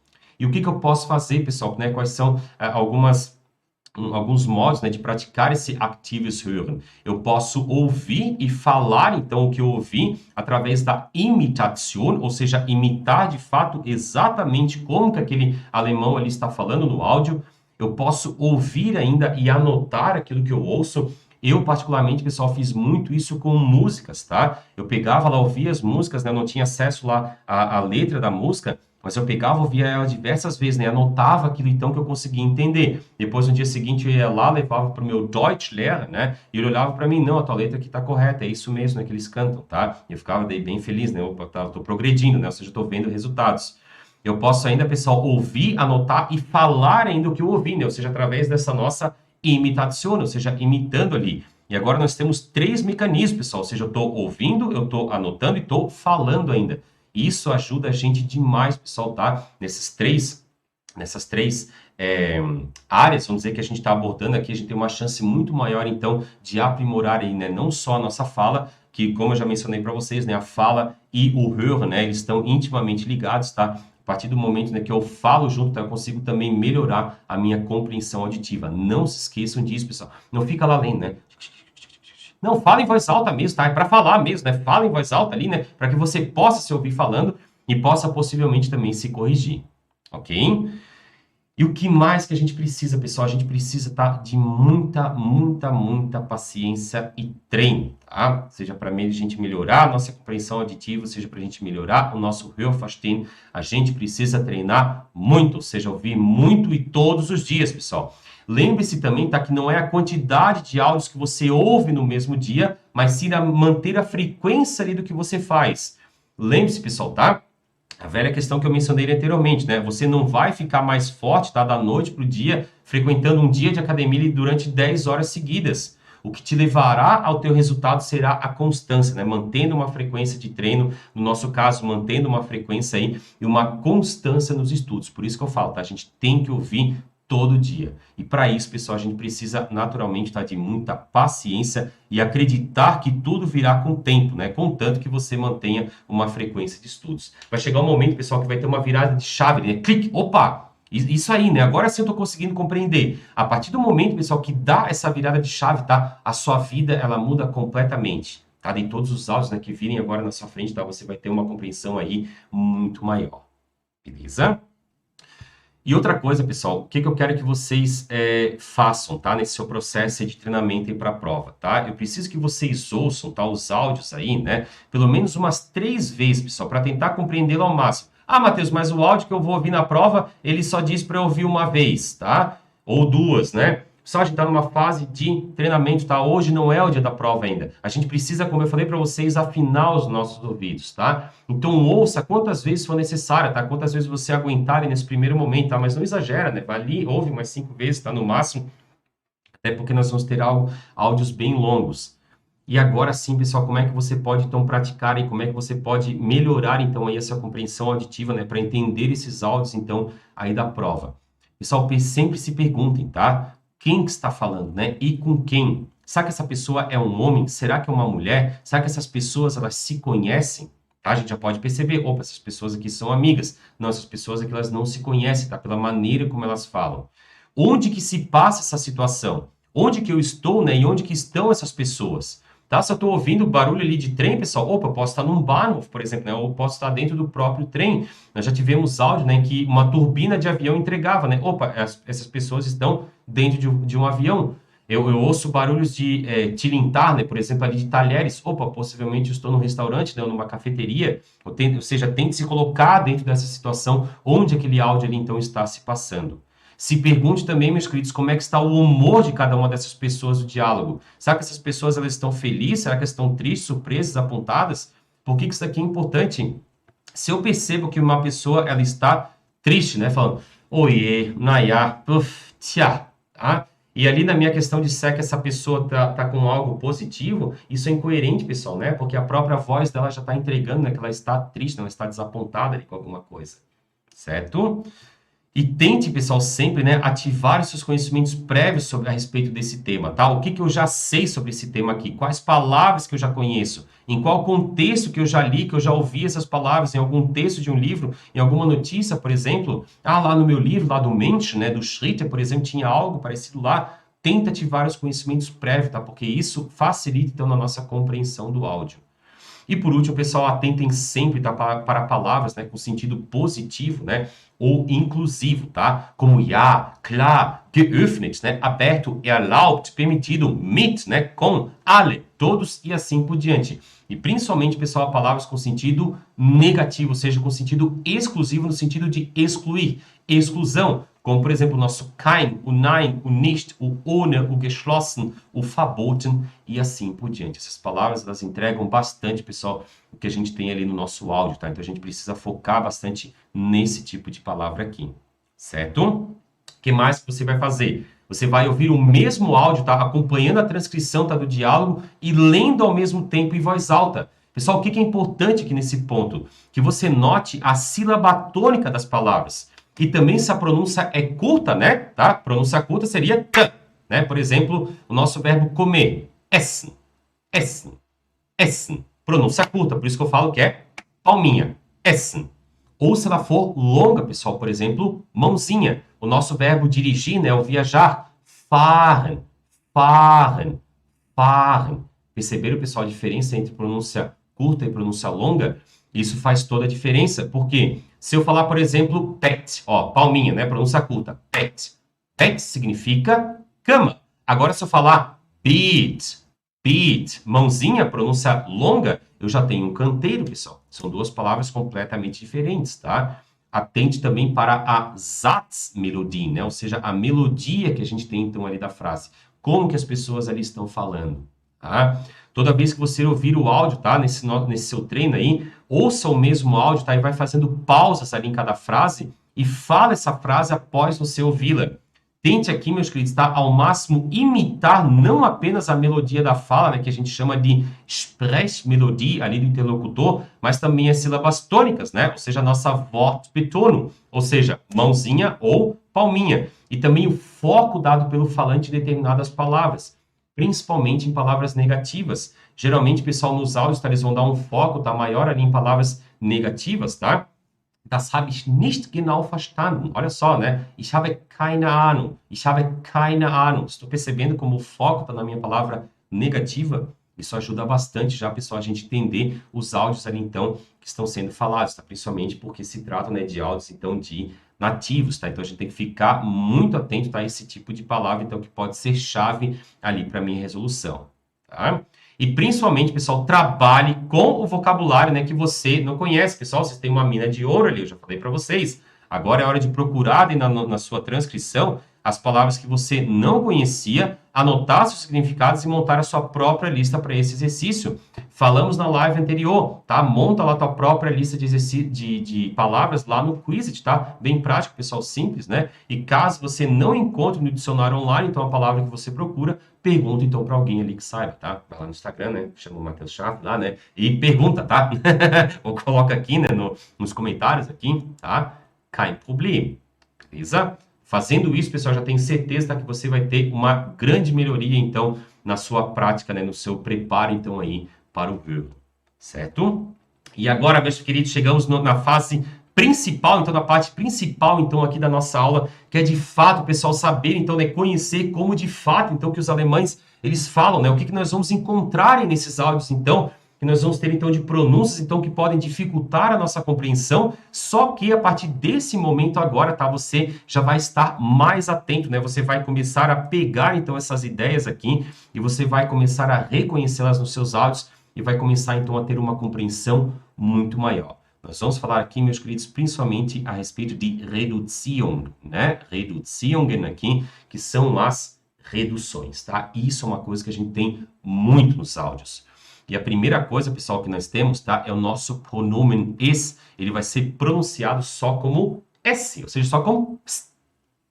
S1: E o que eu posso fazer, pessoal? Né? Quais são alguns modos, né, de praticar esse Aktives Hören? Eu posso ouvir e falar, então, o que eu ouvi através da Imitation, ou seja, imitar de fato exatamente como que aquele alemão ali está falando no áudio. Eu posso ouvir ainda e anotar aquilo que eu ouço. Eu, particularmente, pessoal, fiz muito isso com músicas, tá? Eu pegava lá, ouvia as músicas, né? Eu não tinha acesso lá à letra da música, mas eu pegava, ouvia ela diversas vezes, né? Anotava aquilo então que eu conseguia entender. Depois, no dia seguinte, eu ia lá, levava para o meu Deutschlehrer, né? E ele olhava para mim, não, a tua letra aqui está correta, é isso mesmo, né, que eles cantam, tá? E eu ficava daí bem feliz, né? Eu tô progredindo, né? Ou seja, eu tô vendo resultados. Eu posso ainda, pessoal, ouvir, anotar e falar ainda o que eu ouvi, né? Ou seja, através dessa nossa imitação, ou seja, imitando ali. E agora nós temos 3 mecanismos, pessoal. Ou seja, eu estou ouvindo, eu estou anotando e estou falando ainda. Isso ajuda a gente demais, pessoal, tá? Nessas três áreas, vamos dizer, que a gente está abordando aqui, a gente tem uma chance muito maior, então, de aprimorar aí, né? Não só a nossa fala, que, como eu já mencionei para vocês, né? A fala e o hören, né? Eles estão intimamente ligados, tá? A partir do momento, né, que eu falo junto, tá, eu consigo também melhorar a minha compreensão auditiva. Não se esqueçam disso, pessoal. Não fica lá lendo, né? Não, fala em voz alta mesmo, tá? É para falar mesmo, né? Fala em voz alta ali, né? Para que você possa se ouvir falando e possa possivelmente também se corrigir, ok? E o que mais que a gente precisa, pessoal? A gente precisa, tá, de muita paciência e treino, tá? Seja para a gente melhorar a nossa compreensão auditiva, seja para a gente melhorar o nosso Hörverstehen, a gente precisa treinar muito, ou seja, ouvir muito e todos os dias, pessoal. Lembre-se também, tá, que não é a quantidade de áudios que você ouve no mesmo dia, mas sim manter a frequência ali do que você faz. Lembre-se, pessoal, tá? A velha questão que eu mencionei anteriormente, né? Você não vai ficar mais forte, tá? Da noite para o dia, frequentando um dia de academia durante 10 horas seguidas. O que te levará ao teu resultado será a constância, né? Mantendo uma frequência de treino, no nosso caso, mantendo uma frequência aí e uma constância nos estudos. Por isso que eu falo, tá? A gente tem que ouvir todo dia. E para isso, pessoal, a gente precisa naturalmente estar de muita paciência e acreditar que tudo virá com o tempo, né? Contanto que você mantenha uma frequência de estudos. Vai chegar um momento, pessoal, que vai ter uma virada de chave, né? Clique, opa! Isso aí, né? Agora sim eu tô conseguindo compreender. A partir do momento, pessoal, que dá essa virada de chave, tá? A sua vida, ela muda completamente. Tá? De todos os áudios, né, que virem agora na sua frente, tá? Você vai ter uma compreensão aí muito maior. Beleza? E outra coisa, pessoal, o que eu quero que vocês façam, tá? Nesse seu processo de treinamento para a prova, tá? Eu preciso que vocês ouçam, tá? Os áudios aí, né? Pelo menos umas 3 vezes, pessoal, para tentar compreendê-lo ao máximo. Ah, Matheus, mas o áudio que eu vou ouvir na prova, ele só diz para eu ouvir uma vez, tá? Ou 2, né? Pessoal, a gente está numa fase de treinamento, tá? Hoje não é o dia da prova ainda. A gente precisa, como eu falei para vocês, afinar os nossos ouvidos, tá? Então ouça quantas vezes for necessário, tá? Quantas vezes você aguentar nesse primeiro momento, tá? Mas não exagera, né? Vai ali, ouve umas 5 vezes, tá? No máximo. Até porque nós vamos ter áudios bem longos. E agora sim, pessoal, como é que você pode, então, praticar e como é que você pode melhorar, então, aí a sua compreensão auditiva, né? Para entender esses áudios, então, aí da prova. Pessoal, sempre se perguntem, tá? Quem que está falando, né? E com quem? Será que essa pessoa é um homem? Será que é uma mulher? Será que essas pessoas, elas se conhecem? Tá? A gente já pode perceber, opa, essas pessoas aqui são amigas. Não, essas pessoas aqui, elas não se conhecem, tá? Pela maneira como elas falam. Onde que se passa essa situação? Onde que eu estou, né? E onde que estão essas pessoas? Tá? Se eu estou ouvindo barulho ali de trem, pessoal, opa, eu posso estar num Bahnhof, por exemplo, né? Ou posso estar dentro do próprio trem. Nós já tivemos áudio, né, que uma turbina de avião entregava, né? Opa, essas pessoas estão dentro de um avião. Eu ouço barulhos de tilintar, né? Por exemplo, ali de talheres. Opa, possivelmente eu estou num restaurante, né? Ou numa cafeteria. Ou seja, tente se colocar dentro dessa situação onde aquele áudio ali, então, está se passando. Se pergunte também, meus queridos, como é que está o humor de cada uma dessas pessoas do diálogo. Será que essas pessoas elas estão felizes? Será que elas estão tristes, surpresas, apontadas? Por que isso aqui é importante? Se eu percebo que uma pessoa ela está triste, né, falando, oiê, naiá, tchá, tá? E ali na minha questão de ser que essa pessoa tá com algo positivo, isso é incoerente, pessoal, né? Porque a própria voz dela já está entregando, né, que ela está triste, ela está desapontada ali com alguma coisa, certo? E tente, pessoal, sempre, né, ativar os seus conhecimentos prévios a respeito desse tema, tá? O que que eu já sei sobre esse tema aqui? Quais palavras que eu já conheço? Em qual contexto que eu já li, que eu já ouvi essas palavras? Em algum texto de um livro? Em alguma notícia, por exemplo? Ah, lá no meu livro, lá do Mensch, né, do Schritter, por exemplo, tinha algo parecido lá. Tenta ativar os conhecimentos prévios, tá? Porque isso facilita, então, na nossa compreensão do áudio. E por último, pessoal, atentem sempre, tá, para palavras, né, com sentido positivo, né, ou inclusivo, tá? Como ja, klar, geöffnet, né, aberto, erlaubt, permitido, mit, né, com, alle, todos e assim por diante. E principalmente, pessoal, palavras com sentido negativo, ou seja, com sentido exclusivo, no sentido de excluir, exclusão, como, por exemplo, o nosso kein, o nein, o nicht, o ohne, o geschlossen, o verboten e assim por diante. Essas palavras, elas entregam bastante, pessoal, o que a gente tem ali no nosso áudio, tá? Então, a gente precisa focar bastante nesse tipo de palavra aqui, certo? O que mais que você vai fazer? Você vai ouvir o mesmo áudio, tá? Acompanhando a transcrição, tá? Do diálogo e lendo ao mesmo tempo em voz alta. Pessoal, o que é importante aqui nesse ponto? Que você note a sílaba tônica das palavras. E também se a pronúncia é curta, né? Tá? Pronúncia curta seria t, né? Por exemplo, o nosso verbo comer, essen, essen, essen. Pronúncia curta, por isso que eu falo que é palminha, essen. Ou se ela for longa, pessoal, por exemplo, mãozinha. O nosso verbo dirigir, né? O viajar, fahren, fahren, fahren. Perceberam, pessoal, a diferença entre pronúncia curta e pronúncia longa? Isso faz toda a diferença, porque se eu falar, por exemplo, pet, ó, palminha, né, pronúncia curta, pet. Pet significa cama. Agora, se eu falar beat, beat, mãozinha, pronúncia longa, eu já tenho um canteiro, pessoal. São duas palavras completamente diferentes, tá? Atente também para a Satzmelodie, né? Ou seja, a melodia que a gente tem, então, ali da frase. Como que as pessoas ali estão falando, tá? Toda vez que você ouvir o áudio, tá? Nesse seu treino aí, ouça o mesmo áudio, tá? E vai fazendo pausas ali em cada frase e fala essa frase após você ouvi-la. Tente aqui, meus queridos, tá? Ao máximo imitar não apenas a melodia da fala, né? Que a gente chama de Sprechmelodie ali do interlocutor, mas também as sílabas tônicas, né? Ou seja, a nossa Wortbetonung, ou seja, mãozinha ou palminha. E também o foco dado pelo falante em determinadas palavras, principalmente em palavras negativas. Geralmente, pessoal, nos áudios, tá, eles vão dar um foco, tá, maior ali em palavras negativas, tá? Das habe ich nicht genau verstanden. Olha só, né? Ich habe keine Ahnung. Ich habe keine Ahnung. Estou percebendo como o foco está na minha palavra negativa? Isso ajuda bastante já, pessoal, a gente entender os áudios ali, então, que estão sendo falados, tá? Principalmente porque se trata, né, de áudios, então, de nativos, tá? Então, a gente tem que ficar muito atento, tá, a esse tipo de palavra, então, que pode ser chave ali para a minha resolução, tá? E principalmente, pessoal, trabalhe com o vocabulário, né, que você não conhece. Pessoal, vocês têm uma mina de ouro ali, eu já falei para vocês. Agora é hora de procurar na sua transcrição as palavras que você não conhecia, anotar seus significados e montar a sua própria lista para esse exercício. Falamos na live anterior, tá? Monta lá a tua própria lista de palavras lá no Quizlet, tá? Bem prático, pessoal, simples, né? E caso você não encontre no dicionário online, então a palavra que você procura, pergunta então para alguém ali que saiba, tá? Vai lá no Instagram, né? Chama o Matheus Schaff lá, né? E pergunta, tá? Ou coloca aqui, né? Nos comentários aqui, tá? Kein Problem, beleza? Fazendo isso, pessoal, já tenho certeza, tá, que você vai ter uma grande melhoria, então, na sua prática, né? No seu preparo, então, aí para o Hören, certo? E agora, meus queridos, chegamos na fase principal, então, na parte principal, então, aqui da nossa aula, que é de fato, pessoal, saber, então, né, conhecer como de fato, então, que os alemães, eles falam, né, o que nós vamos encontrar nesses áudios, então, que nós vamos ter, então, de pronúncias, então, que podem dificultar a nossa compreensão, só que a partir desse momento agora, tá, você já vai estar mais atento, né, você vai começar a pegar, então, essas ideias aqui, e você vai começar a reconhecê-las nos seus áudios, e vai começar, então, a ter uma compreensão muito maior. Nós vamos falar aqui, meus queridos, principalmente a respeito de Reduzierung, né? Reduzierungen aqui, que são as reduções, tá? Isso é uma coisa que a gente tem muito nos áudios. E a primeira coisa, pessoal, que nós temos, tá? É o nosso pronomen es. Ele vai ser pronunciado só como S, ou seja, só como ps,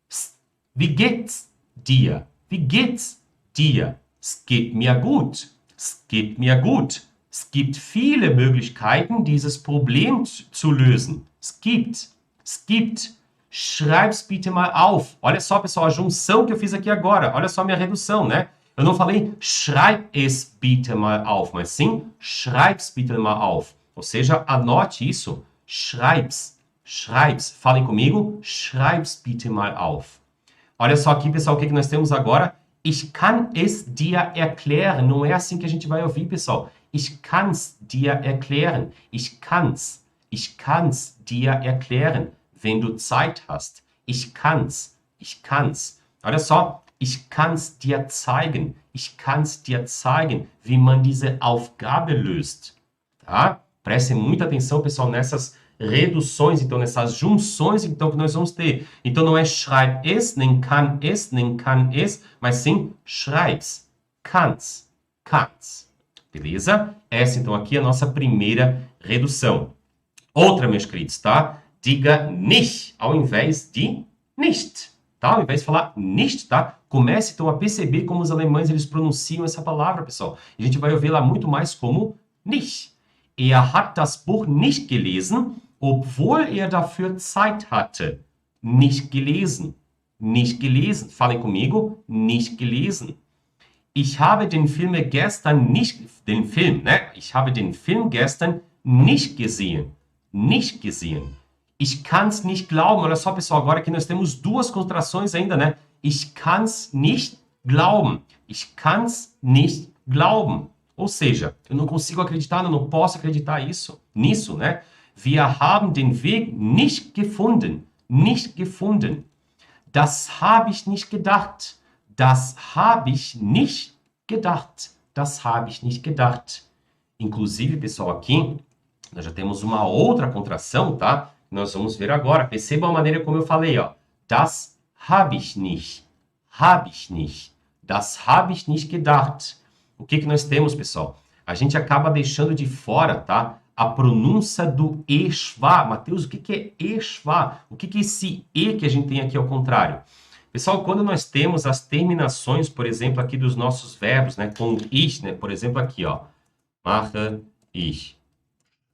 S1: ps. Wie geht's dir? Wie geht's dir? Es geht mir gut. Es geht mir gut. Es gibt viele Möglichkeiten, dieses Problem zu lösen. Es gibt. Schreib's bitte mal auf. Olha só, pessoal, a junção que eu fiz aqui agora. Olha só a minha redução, né? Eu não falei schreib es bitte mal auf, mas sim schreib's bitte mal auf. Ou seja, anote isso. Schreib's. Schreib's. Falem comigo. Schreib's bitte mal auf. Olha só aqui, pessoal, o que nós temos agora? Ich kann es dir erklären. Não é assim que a gente vai ouvir, pessoal. Ich kann's dir erklären. Ich kann's dir erklären, wenn du Zeit hast. Ich kann's. Olha só. Ich kann's dir zeigen. Ich kann's dir zeigen, wie man diese Aufgabe löst. Tá? Prestem muita atenção, pessoal, nessas reduções, então, nessas junções, então, que nós vamos ter. Então, não é schreib es, nem kann es, mas sim schreib's, kann's. Beleza? Essa, então, aqui é a nossa primeira redução. Outra, meus queridos, tá? Diga nicht, ao invés de nicht. Tá? Ao invés de falar nicht, tá? Comece, então, a perceber como os alemães, eles pronunciam essa palavra, pessoal. A gente vai ouvir lá muito mais como nicht. Er hat das Buch nicht gelesen, obwohl er dafür Zeit hatte. Nicht gelesen. Falem comigo. Nicht gelesen. Ich habe den Film gestern nicht gesehen. Ich kann's nicht glauben. Olha só, pessoal, agora que nós temos duas contrações ainda, né? Ich kann's nicht glauben. Ou seja, eu não consigo acreditar, eu não posso acreditar nisso, né? Wir haben den Weg nicht gefunden. Das habe ich nicht gedacht. Inclusive, pessoal, aqui nós já temos uma outra contração, tá? Nós vamos ver agora. Percebam a maneira como eu falei, ó. Das habe ich nicht. Das habe ich nicht gedacht. O que nós temos, pessoal? A gente acaba deixando de fora, tá? A pronúncia do eschwa. Mateus, o que é eschwa? O que é esse e que a gente tem aqui ao contrário? Pessoal, quando nós temos as terminações, por exemplo, aqui dos nossos verbos, né? Com ich, né? Por exemplo, aqui, ó. Mache ich.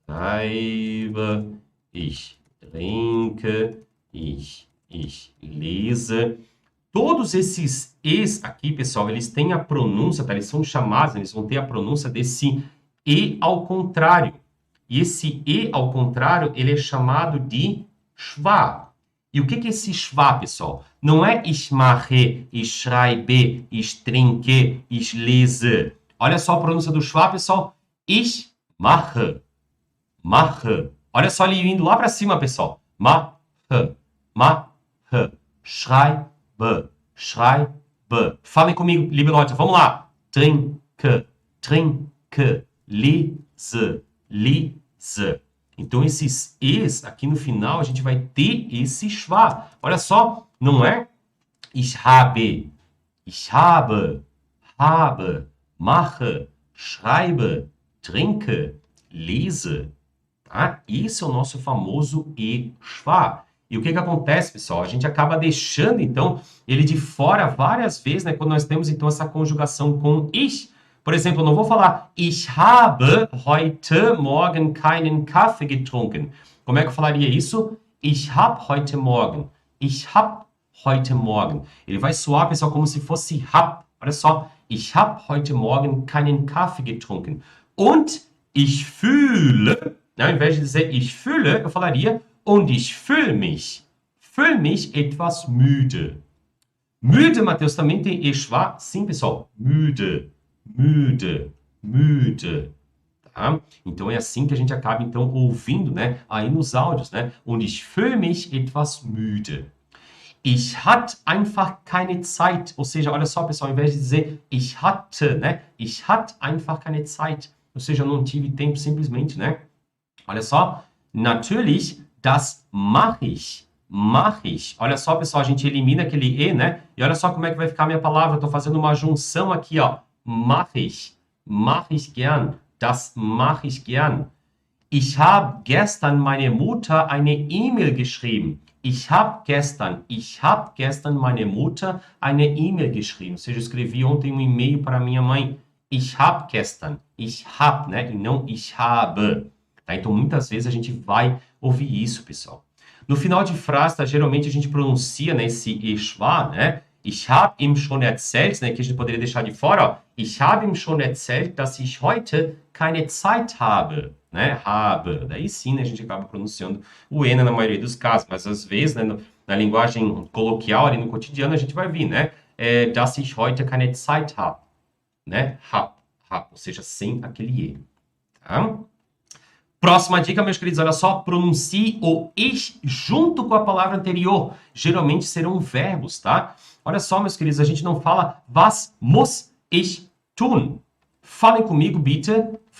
S1: Schreibe ich. Trinke ich. Lese. Todos esses es aqui, pessoal, eles têm a pronúncia, tá? Eles são chamados, eles vão ter a pronúncia desse e ao contrário. E esse e ao contrário, ele é chamado de schwa. E o que é esse schwa, pessoal? Não é ich mache, ich schreibe, ich trinke, ich lese. Olha só a pronúncia do schwa, pessoal. Ich mache. Olha só ele indo lá para cima, pessoal. Mache. Schreibe. Falem comigo, liebe Leute, vamos lá. Trinke. Lese. Então, esses es, aqui no final, a gente vai ter esse schwa. Olha só, não é ich habe, mache, schreibe, trinke, lese. Tá? Esse é o nosso famoso e-schwa. E o que acontece, pessoal? A gente acaba deixando, então, ele de fora várias vezes, né? Quando nós temos, então, essa conjugação com ich. Por exemplo, eu não vou falar ich habe heute Morgen keinen Kaffee getrunken. Como é que eu falaria isso? Ich habe heute Morgen. Ele vai soar, pessoal, como se fosse hab. Olha só. Ich habe heute Morgen keinen Kaffee getrunken. Und ich fühle, né? Ao invés de dizer ich fühle, eu falaria und ich fühle mich etwas müde. Müde, Mateus, também tem eschwa? Sim, pessoal. Müde. Tá? Então é assim que a gente acaba então ouvindo, né, aí nos áudios, né? Und ich fühle mich etwas müde. Ich hatte einfach keine Zeit. Ou seja, olha só, pessoal, ao invés de dizer ich hatte, né? Ich hatte einfach keine Zeit. Ou seja, eu não tive tempo simplesmente, né? Olha só. Natürlich, das mache ich. Olha só, pessoal, a gente elimina aquele e, né? E olha só como é que vai ficar a minha palavra. Eu tô fazendo uma junção aqui, ó. Mache ich gern. Das mache ich gern. Ich habe gestern meine Mutter eine E-Mail geschrieben. Ich habe gestern meine Mutter eine E-Mail geschrieben. Ou seja, eu escrevi ontem um e-mail para minha mãe. Ich habe gestern. Ich habe, né? E não ich habe. Tá? Então, muitas vezes a gente vai ouvir isso, pessoal. No final de frase, tá, geralmente a gente pronuncia, né, esse ich war, né? Ich habe ihm schon erzählt, né, que a gente poderia deixar de fora, ó. Ich habe ihm schon erzählt, dass ich heute keine Zeit habe, né? Habe. Daí sim, né, a gente acaba pronunciando o E, né, na maioria dos casos, mas às vezes, né, na linguagem coloquial, ali no cotidiano, a gente vai vir, né? Dass ich heute keine Zeit habe, né? Hab, ou seja, sem aquele E, tá? Próxima dica, meus queridos, olha só, pronuncie o ich junto com a palavra anterior. Geralmente serão verbos, tá? Olha só, meus queridos, a gente não fala was muss ich tun. Falem comigo, bitte,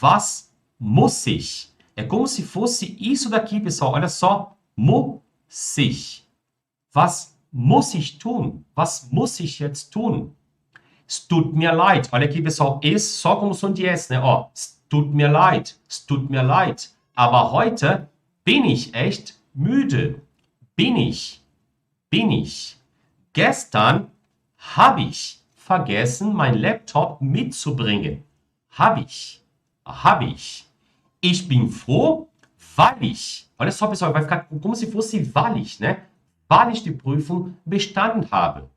S1: was muss ich? É como se fosse isso daqui, pessoal. Olha só, muss ich. Was muss ich tun? Was muss ich jetzt tun? Es tut mir leid. Olha aqui, pessoal, es só como som de S, né? Ó, es tut mir leid, es tut mir leid. Aber heute bin ich echt müde. Bin ich. Gestern habe ich vergessen, mein Laptop mitzubringen. Habe ich. Ich bin froh, weil ich. Olha só, pessoal, vai ficar como se fosse weil ich, né? Weil ich die Prüfung bestanden habe.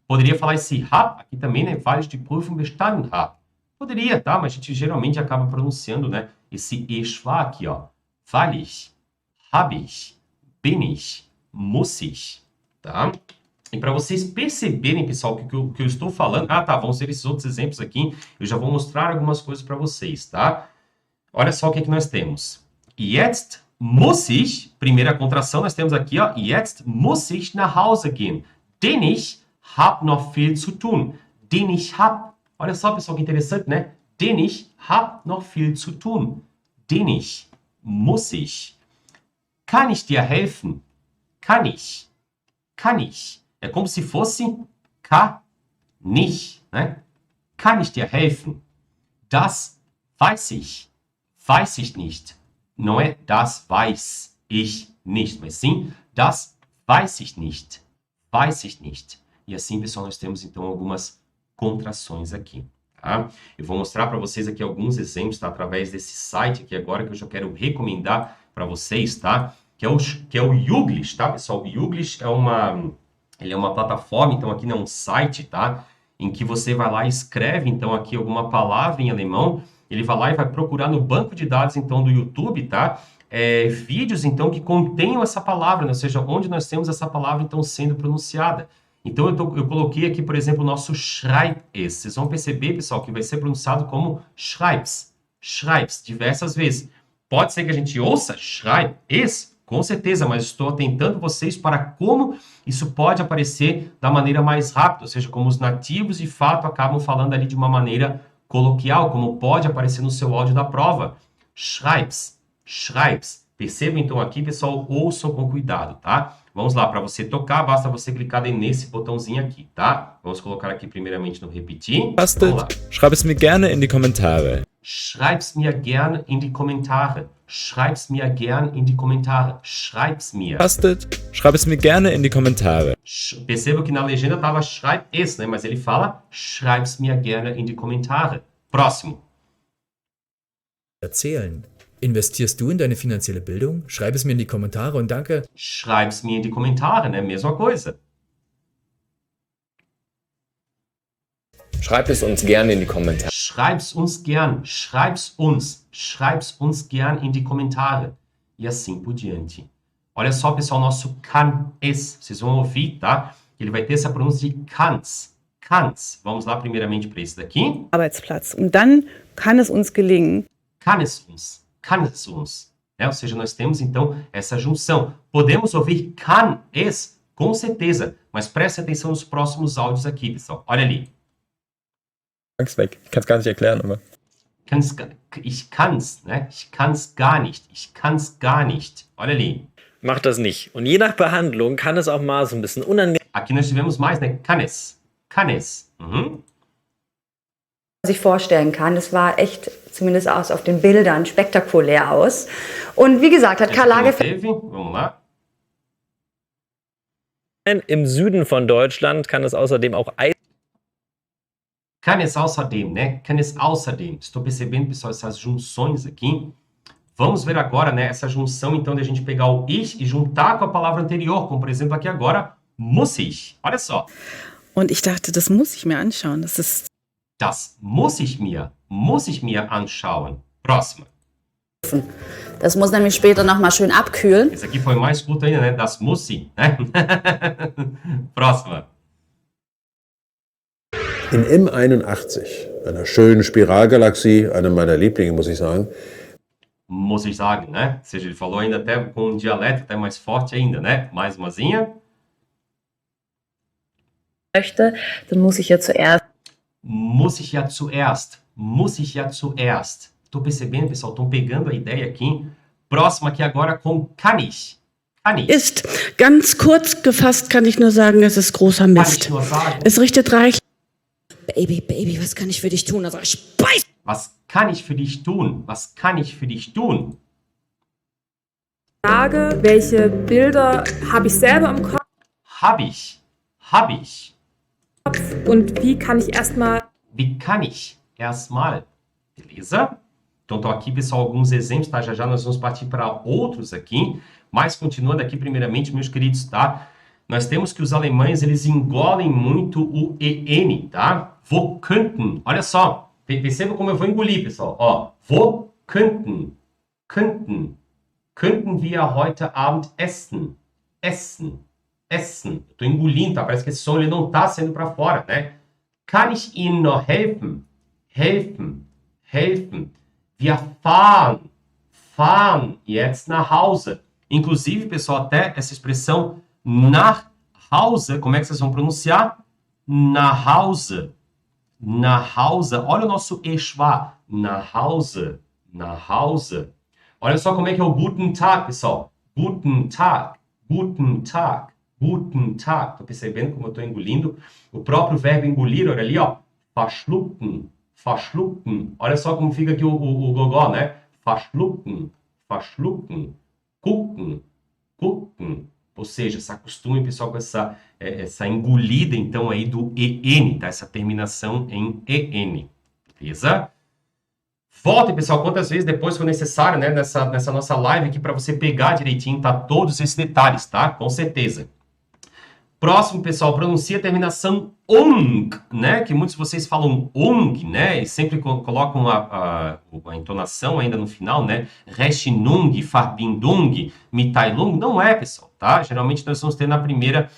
S1: Poderia falar esse hab aqui também, né? Weil ich die Prüfung bestanden habe. Poderia, tá? Mas a gente geralmente acaba pronunciando, né? Esse ich war aqui, ó. Weil ich, habe ich, bin ich, muss ich, tá? E para vocês perceberem, pessoal, que o que eu estou falando... Ah, tá, vão ser esses outros exemplos aqui. Eu já vou mostrar algumas coisas para vocês, tá? Olha só o que nós temos. Jetzt muss ich, primeira contração, nós temos aqui, ó. Jetzt muss ich nach Hause gehen. Denn ich hab noch viel zu tun. Den ich hab. Olha só, pessoal, que interessante, né? Den ich hab noch viel zu tun. Den ich, muss ich. Kann ich dir helfen? Kann ich. É como se fosse kann ich, né? Kann ich dir helfen? Das weiß ich. Weiß ich nicht. Não é das weiß ich nicht, mas sim das weiß ich nicht. Weiß ich nicht. E assim, pessoal, nós temos então algumas contrações aqui, tá? Eu vou mostrar para vocês aqui alguns exemplos, tá? Através desse site aqui agora, que eu já quero recomendar para vocês, tá? Que é o Youglish, tá, pessoal? O Youglish ele é uma plataforma, então aqui não é um site, tá? Em que você vai lá e escreve, então, aqui alguma palavra em alemão, ele vai lá e vai procurar no banco de dados, então, do YouTube, tá? Vídeos, então, que contenham essa palavra, né? Ou seja, onde nós temos essa palavra, então, sendo pronunciada. Então, eu coloquei aqui, por exemplo, o nosso Schreib-es. Vocês vão perceber, pessoal, que vai ser pronunciado como Schreibs. Schreibs, diversas vezes. Pode ser que a gente ouça Schreib-es, com certeza, mas estou atentando vocês para como isso pode aparecer da maneira mais rápida, ou seja, como os nativos, de fato, acabam falando ali de uma maneira coloquial, como pode aparecer no seu áudio da prova. Schreibs. Percebam, então, aqui, pessoal, ouçam com cuidado, tá? Vamos lá, para você tocar, basta você clicar nesse botãozinho aqui, tá? Vamos colocar aqui primeiramente no repetir.
S2: Vamos lá. Schreib es mir gerne in die Kommentare.
S1: Schreib's mir gern in die Kommentare. Schreib's mir gern in die Kommentare. Schreib's mir.
S2: Schreib es mir gerne in die Kommentare.
S1: Perceba que na legenda estava schreib es, né? Mas ele fala schreib's mir gerne in die Kommentare. Próximo.
S3: Erzählen. Investierst du in deine finanzielle Bildung? Schreib es mir in die Kommentare und danke.
S1: Schreib's mir in die Kommentare, né? Mesma coisa.
S4: Schreibt es uns gerne in die Kommentare.
S1: Schreib's uns gern in die Kommentare. E assim por diante. Olha só, pessoal, nosso kann es. Vocês vão ouvir, tá? Ele vai ter essa pronúncia de kanns. Vamos lá primeiramente para esse daqui.
S5: Arbeitsplatz. Und dann kann es uns gelingen.
S1: Kann es uns. Ou seja, nós temos então essa junção. Podemos ouvir kann es, com certeza. Mas preste atenção nos próximos áudios aqui, pessoal. Olha ali.
S4: Angst weg. Ich kann es gar nicht erklären, aber.
S1: Ich kann's, ne? Ich kann's gar nicht. Olha ali.
S6: Macht das nicht. Und je nach Behandlung kann es auch mal so ein bisschen unangenehm.
S1: Aqui nós tivemos mais, né? Kann es. Mhm.
S7: Was ich vorstellen kann, das war echt, zumindest auf den Bildern, spektakulär aus. Und wie gesagt, hat Karl Lagerfeld...
S1: Vamos lá.
S6: Im Süden von Deutschland kann es außerdem auch
S1: Kann es außerdem, né? Kann es außerdem. Estou percebendo, pessoal, essas junções aqui. Vamos ver agora, né, essa junção, então, de a gente pegar o ich e juntar com a palavra anterior, como, por exemplo, aqui agora, muss ich. Olha só.
S5: Und ich dachte, das muss ich mir anschauen.
S1: Das muss ich mir anschauen. Próxima.
S8: Das muss nämlich später nochmal schön abkühlen.
S1: Esse aqui foi mais curto ainda, né? Das muss ich, né? Próxima.
S9: In M81, einer schönen Spiralgalaxie, einem meiner Lieblinge, muss ich sagen.
S1: Muss ich sagen, né? Ou seja, ele falou ainda até com um dialeto até mais forte ainda, né? Mais umazinha.
S8: Möchte, dann muss ich ja zuerst.
S1: Muss ich ja zuerst. Muss ich ja zuerst. Tô percebendo, pessoal? Estão pegando a ideia aqui. Próxima aqui agora com kann ich. Kann ich.
S10: Ist ganz kurz gefasst, kann ich nur sagen, es ist großer
S1: Kann
S10: Mist.
S1: ich nur sagen.
S10: Es richtet reichlich.
S8: Baby, was kann ich für dich tun? Also Speis!
S1: Was kann ich für dich tun? Was kann ich für dich tun?
S11: Frage, welche Bilder habe ich selber im Kopf
S1: Hab ich.
S11: und wie kann ich erstmal
S1: Wie kann ich? Erstmal. Beleza? Então, tô aqui, pessoal, alguns exemplos, tá? Já nós vamos partir para outros aqui. Mas, continuando aqui, primeiramente, meus queridos, tá? Nós temos que os alemães, eles engolem muito o EN, tá? Wo könnten. Olha só. Perceba como eu vou engolir, pessoal. Ó. Wo könnten. Könnten wir heute Abend essen? Essen. Eu tô engolindo, tá? Parece que esse som ele não tá saindo para fora, né? Kann ich Ihnen noch helfen? Helfen. Wir fahren jetzt nach Hause. Inclusive, pessoal, até essa expressão nach Hause, como é que vocês vão pronunciar? Nach Hause. Olha o nosso Eschwa. Nach Hause. Olha só como é que é o Guten Tag, pessoal. Guten Tag. Tô percebendo como eu tô engolindo. O próprio verbo engolir, olha ali, ó. Verschlucken. Olha só como fica aqui o gogó, né? Verschlucken. Gucken. Ou seja, se acostumem, pessoal, com essa engolida, então, aí do EN, tá? Essa terminação em EN. Beleza? Voltem, pessoal, quantas vezes depois for necessário, né? Nessa nossa live aqui, para você pegar direitinho, tá? Todos esses detalhes, tá? Com certeza. Próximo, pessoal, pronuncia a terminação ung, né? Que muitos de vocês falam ung, né? E sempre colocam a entonação ainda no final, né? Rechnung, Verbindung, Mitteilung. Não é, pessoal, tá? Geralmente nós vamos ter na primeira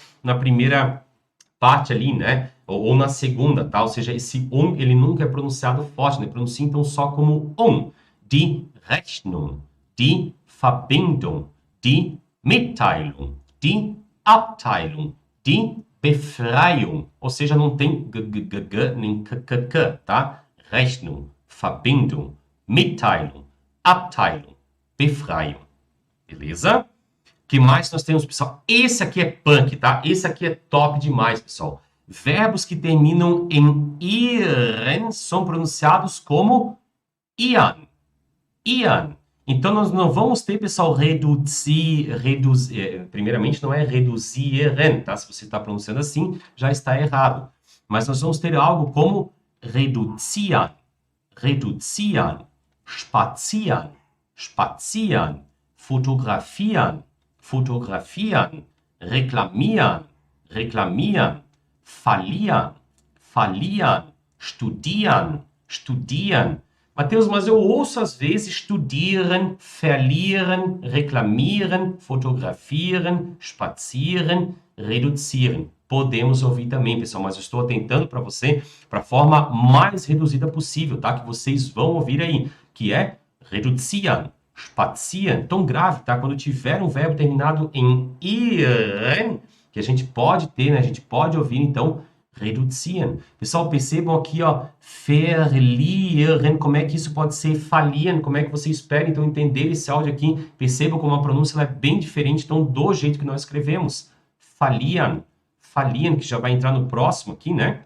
S1: parte ali, né? Ou na segunda, tá? Ou seja, esse ung, ele nunca é pronunciado forte, né? Pronuncia então só como Die Rechnung, die Verbindung, die Mitteilung, die Abteilung, die Befreiung, ou seja, não tem g nem k, tá? Rechnung, Verbindung, Mitteilung, Abteilung, Befreiung. Beleza? O que mais nós temos, pessoal? Esse aqui é punk, tá? Esse aqui é top demais, pessoal. Verbos que terminam em iren são pronunciados como ian. Então, nós não vamos ter, pessoal, primeiramente, não é reduzieren, tá? Se você está pronunciando assim, já está errado. Mas nós vamos ter algo como reduzieren, spazieren, fotografieren, reklamieren, verlieren, studieren. Mateus, mas eu ouço às vezes studieren, verlieren, reklamieren, fotografieren, spazieren, reduzieren. Podemos ouvir também, pessoal, mas eu estou atentando para você para a forma mais reduzida possível, tá? Que vocês vão ouvir aí, que é reduzieren, spazieren. Tão grave, tá? Quando tiver um verbo terminado em iren, que a gente pode ter, né? A gente pode ouvir, então, reduzieren. Pessoal, percebam aqui, ó, verlieren, como é que isso pode ser fallieren, como é que você espera, então, entender esse áudio aqui. Percebam como a pronúncia ela é bem diferente, então, do jeito que nós escrevemos. Fallieren, que já vai entrar no próximo aqui, né?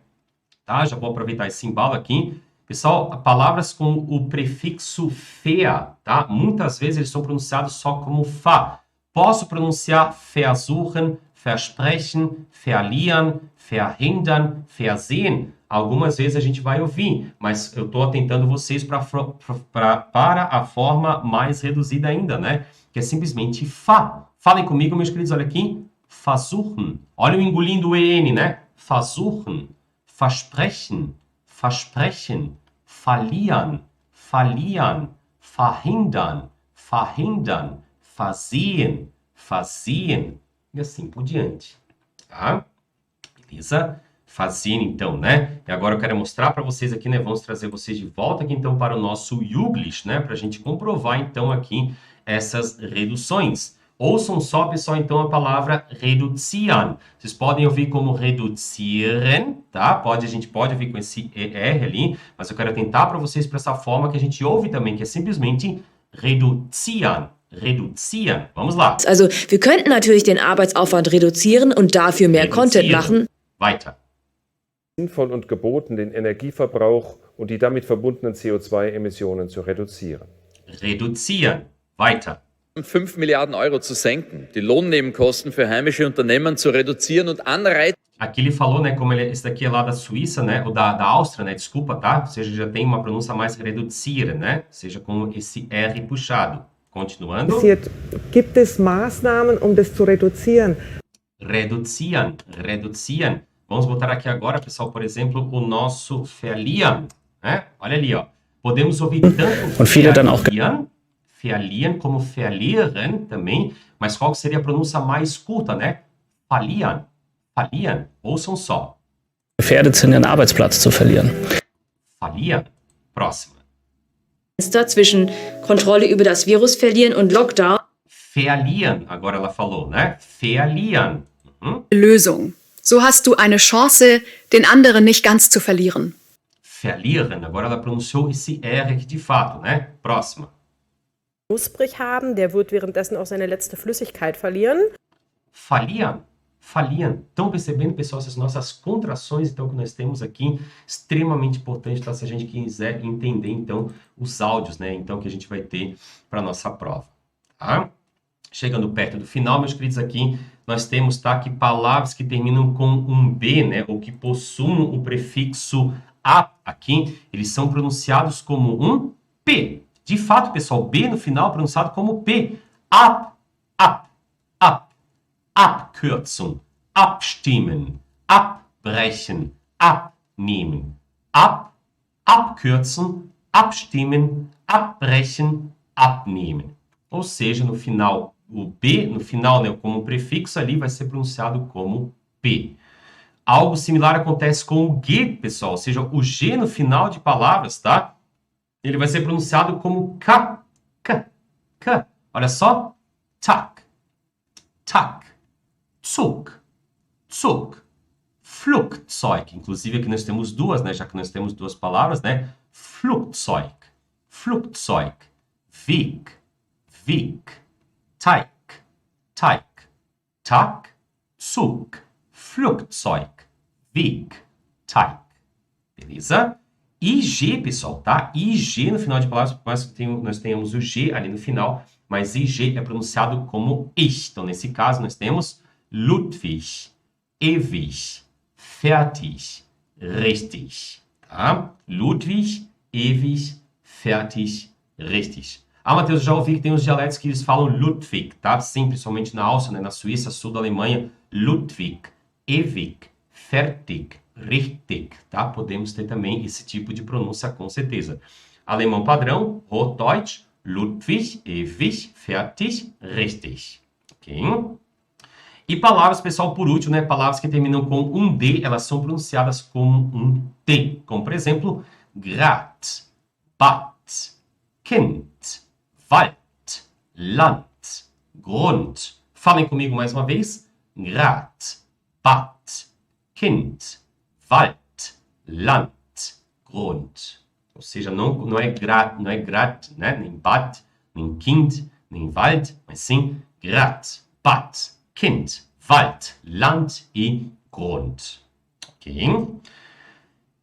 S1: Tá? Já vou aproveitar esse embalo aqui. Pessoal, palavras com o prefixo fea, tá? Muitas vezes eles são pronunciados só como fa. Posso pronunciar versuchen, versprechen, verlieren, verhindern, versehen. algumas vezes a gente vai ouvir, mas eu estou atentando vocês para a forma mais reduzida ainda, né? Que é simplesmente fa. Falem comigo, meus queridos, olha aqui. Versuchen. Olha o engolindo o EN, né? Versuchen. Versprechen. Versprechen. Verlieren. Verlieren. Verhindern. Verhindern. Versehen. Versehen. E assim por diante. Tá? Beleza? Fazendo então, né? E agora eu quero mostrar para vocês aqui, né? Vamos trazer vocês de volta aqui então para o nosso Youglish, né? Para a gente comprovar então aqui essas reduções. Ouçam só, pessoal, então a palavra reduzieren. Vocês podem ouvir como reduzieren, tá? A gente pode ouvir com esse ER ali, mas eu quero tentar para vocês para essa forma que a gente ouve também, que é simplesmente reduzieren. Reduzieren. Vamos lá.
S11: Also, wir könnten natürlich den Arbeitsaufwand reduzieren und dafür mehr Content machen.
S1: Weiter.
S9: Sinnvoll und geboten, den Energieverbrauch und die damit verbundenen CO2-Emissionen zu reduzieren.
S1: Reduzieren. Weiter.
S6: 5 Milliarden Euro zu senken, die Lohnnebenkosten für heimische Unternehmen zu reduzieren und Anreize.
S1: Aqui ele falou, né, como esse daqui é lá da Suíça, né, ou da Áustria, né, desculpa, tá? Ou seja, já tem uma pronúncia mais reduzieren, né? Ou seja, com esse R puxado. Continuando.
S10: Gibt es Maßnahmen, das zu reduzieren?
S1: Reduzieren, reduzieren. Vamos botar aqui agora, pessoal, por exemplo, o nosso verlieren, né? Olha ali, ó. Podemos ouvir tanto verlieren como verlieren também, mas qual seria a pronúncia mais curta, né? Verlieren, verlieren. Ouçam só.
S3: Gefährdet sind, ihren Arbeitsplatz zu verlieren.
S1: Verlieren. Próxima.
S11: Zwischen Kontrolle über das Virus verlieren und Lockdown.
S1: Verlieren, agora ela falou, né? Verlieren.
S8: Lösung. So hast du eine Chance, den anderen nicht ganz zu verlieren.
S1: Verlieren, agora ela pronunciou esse R aqui de fato, né? Próxima.
S11: Knusprig haben, der wird währenddessen auch seine letzte Flüssigkeit verlieren.
S1: Verlieren. Verlieren. Estão percebendo, pessoal, essas nossas contrações, então, que nós temos aqui, extremamente importante, tá? Se a gente quiser entender, então, os áudios, né? Então, que a gente vai ter para nossa prova, tá? Chegando perto do final, meus queridos, aqui, nós temos, tá? Que palavras que terminam com um B, né? Ou que possuem o prefixo A aqui, eles são pronunciados como um P. De fato, pessoal, B no final pronunciado como P. Up, up, up. Abkürzung, abstimmen, abbrechen, abnehmen. Abkürzen, abstimmen, abbrechen, abnehmen. Ou seja, no final, o B, no final, né, como prefixo ali, vai ser pronunciado como P. Algo similar acontece com o G, pessoal. Ou seja, o G no final de palavras, tá? Ele vai ser pronunciado como K. Olha só. Tak. Zug, Flugzeug. Inclusive aqui nós temos duas, né? Já que nós temos duas palavras, né? Flugzeug, Weg, Teig, Tak, Zug, Flugzeug, Weg, Teig. Beleza? IG, pessoal, tá? IG no final de palavras, por mais que nós tenhamos o G ali no final, mas IG é pronunciado como ich. Então, nesse caso, nós temos Ludwig, ewig, fertig, richtig. Tá? Ludwig, ewig, fertig, richtig. Ah, Matheus, eu já ouvi que tem uns dialetos que eles falam Ludwig, tá? Sim, principalmente na Áustria, né? Na Suíça, sul da Alemanha. Ludwig, ewig, fertig, richtig, tá? Podemos ter também esse tipo de pronúncia com certeza. Alemão padrão, Hochdeutsch, Ludwig, ewig, fertig, richtig. Ok? E palavras, pessoal, por último, né? Palavras que terminam com um D, elas são pronunciadas como um T. Como, por exemplo, Grad, Bad, Kind, Wald, Land, Grund. Falem comigo mais uma vez. Grad, Bad, Kind, Wald, Land, Grund. Ou seja, não é grad, né? Nem Bad, nem Kind, nem Wald, mas sim Grad, Bad, Kind, Wald, Land e Grund. Ok?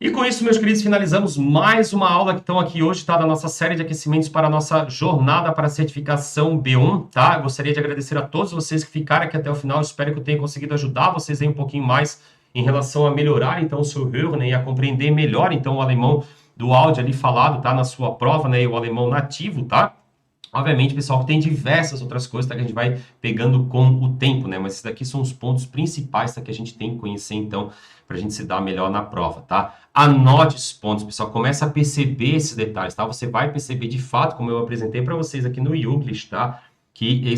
S1: E com isso, meus queridos, finalizamos mais uma aula que estão aqui hoje, tá? Da nossa série de aquecimentos para a nossa jornada para a certificação B1, tá? Gostaria de agradecer a todos vocês que ficaram aqui até o final. Espero que eu tenha conseguido ajudar vocês aí um pouquinho mais em relação a melhorar, então, o seu Hören, né, e a compreender melhor, então, o alemão do áudio ali falado, tá? Na sua prova, né? E o alemão nativo, tá? Obviamente, pessoal, tem diversas outras coisas, tá? Que a gente vai pegando com o tempo, né? Mas esses daqui são os pontos principais, tá? Que a gente tem que conhecer, então, pra gente se dar melhor na prova, tá? Anote esses pontos, pessoal. Começa a perceber esses detalhes, tá? Você vai perceber, de fato, como eu apresentei pra vocês aqui no Youglish, tá? Que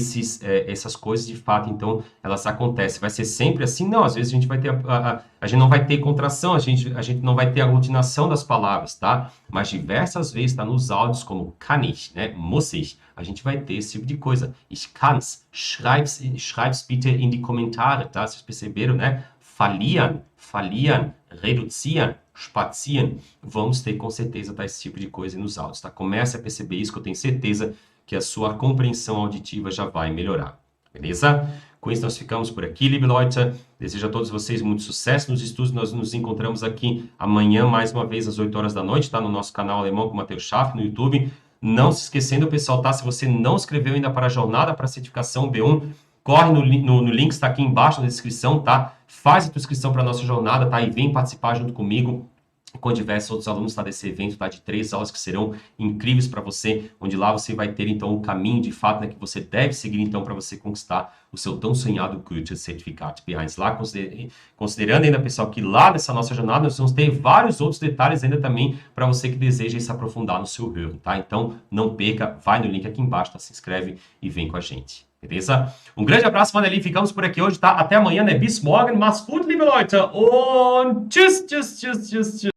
S1: essas coisas, de fato, então, elas acontecem. Vai ser sempre assim? Não, às vezes a gente vai ter a gente não vai ter contração, a gente não vai ter aglutinação das palavras, tá? Mas diversas vezes, tá? Nos áudios como kann ich, né? Muss ich, a gente vai ter esse tipo de coisa. Ich kann's, schreib's bitte in die Kommentare, tá? Vocês perceberam, né? Verlieren, reduzieren, spazieren. Vamos ter, com certeza, tá? Esse tipo de coisa nos áudios, tá? Comece a perceber isso, que eu tenho certeza que a sua compreensão auditiva já vai melhorar, beleza? Com isso, nós ficamos por aqui, liebe Leute. Desejo a todos vocês muito sucesso nos estudos. Nós nos encontramos aqui amanhã, mais uma vez, às 8 horas da noite, tá? No nosso canal Alemão com Matheus Schaff, no YouTube. Não se esquecendo, pessoal, tá? Se você não se inscreveu ainda para a Jornada para a Certificação B1, corre no link que está aqui embaixo na descrição, tá? Faz a tua inscrição para a nossa jornada, tá? E vem participar junto comigo, com diversos outros alunos, tá, desse evento, tá, de 3 aulas que serão incríveis para você, onde lá você vai ter, então, o caminho, de fato, né, que você deve seguir, então, para você conquistar o seu tão sonhado Goethe Certificado B1. Lá, considerando ainda, pessoal, que lá nessa nossa jornada nós vamos ter vários outros detalhes ainda também para você que deseja se aprofundar no seu Hören, tá? Então, não perca, vai no link aqui embaixo, tá? Se inscreve e vem com a gente. Beleza? Um grande abraço, mano, ali. Ficamos por aqui hoje, tá? Até amanhã, né? Bis morgen. Mach's gut, liebe Leute. Und tschüss, tschüss, tschüss, tschüss, tschüss.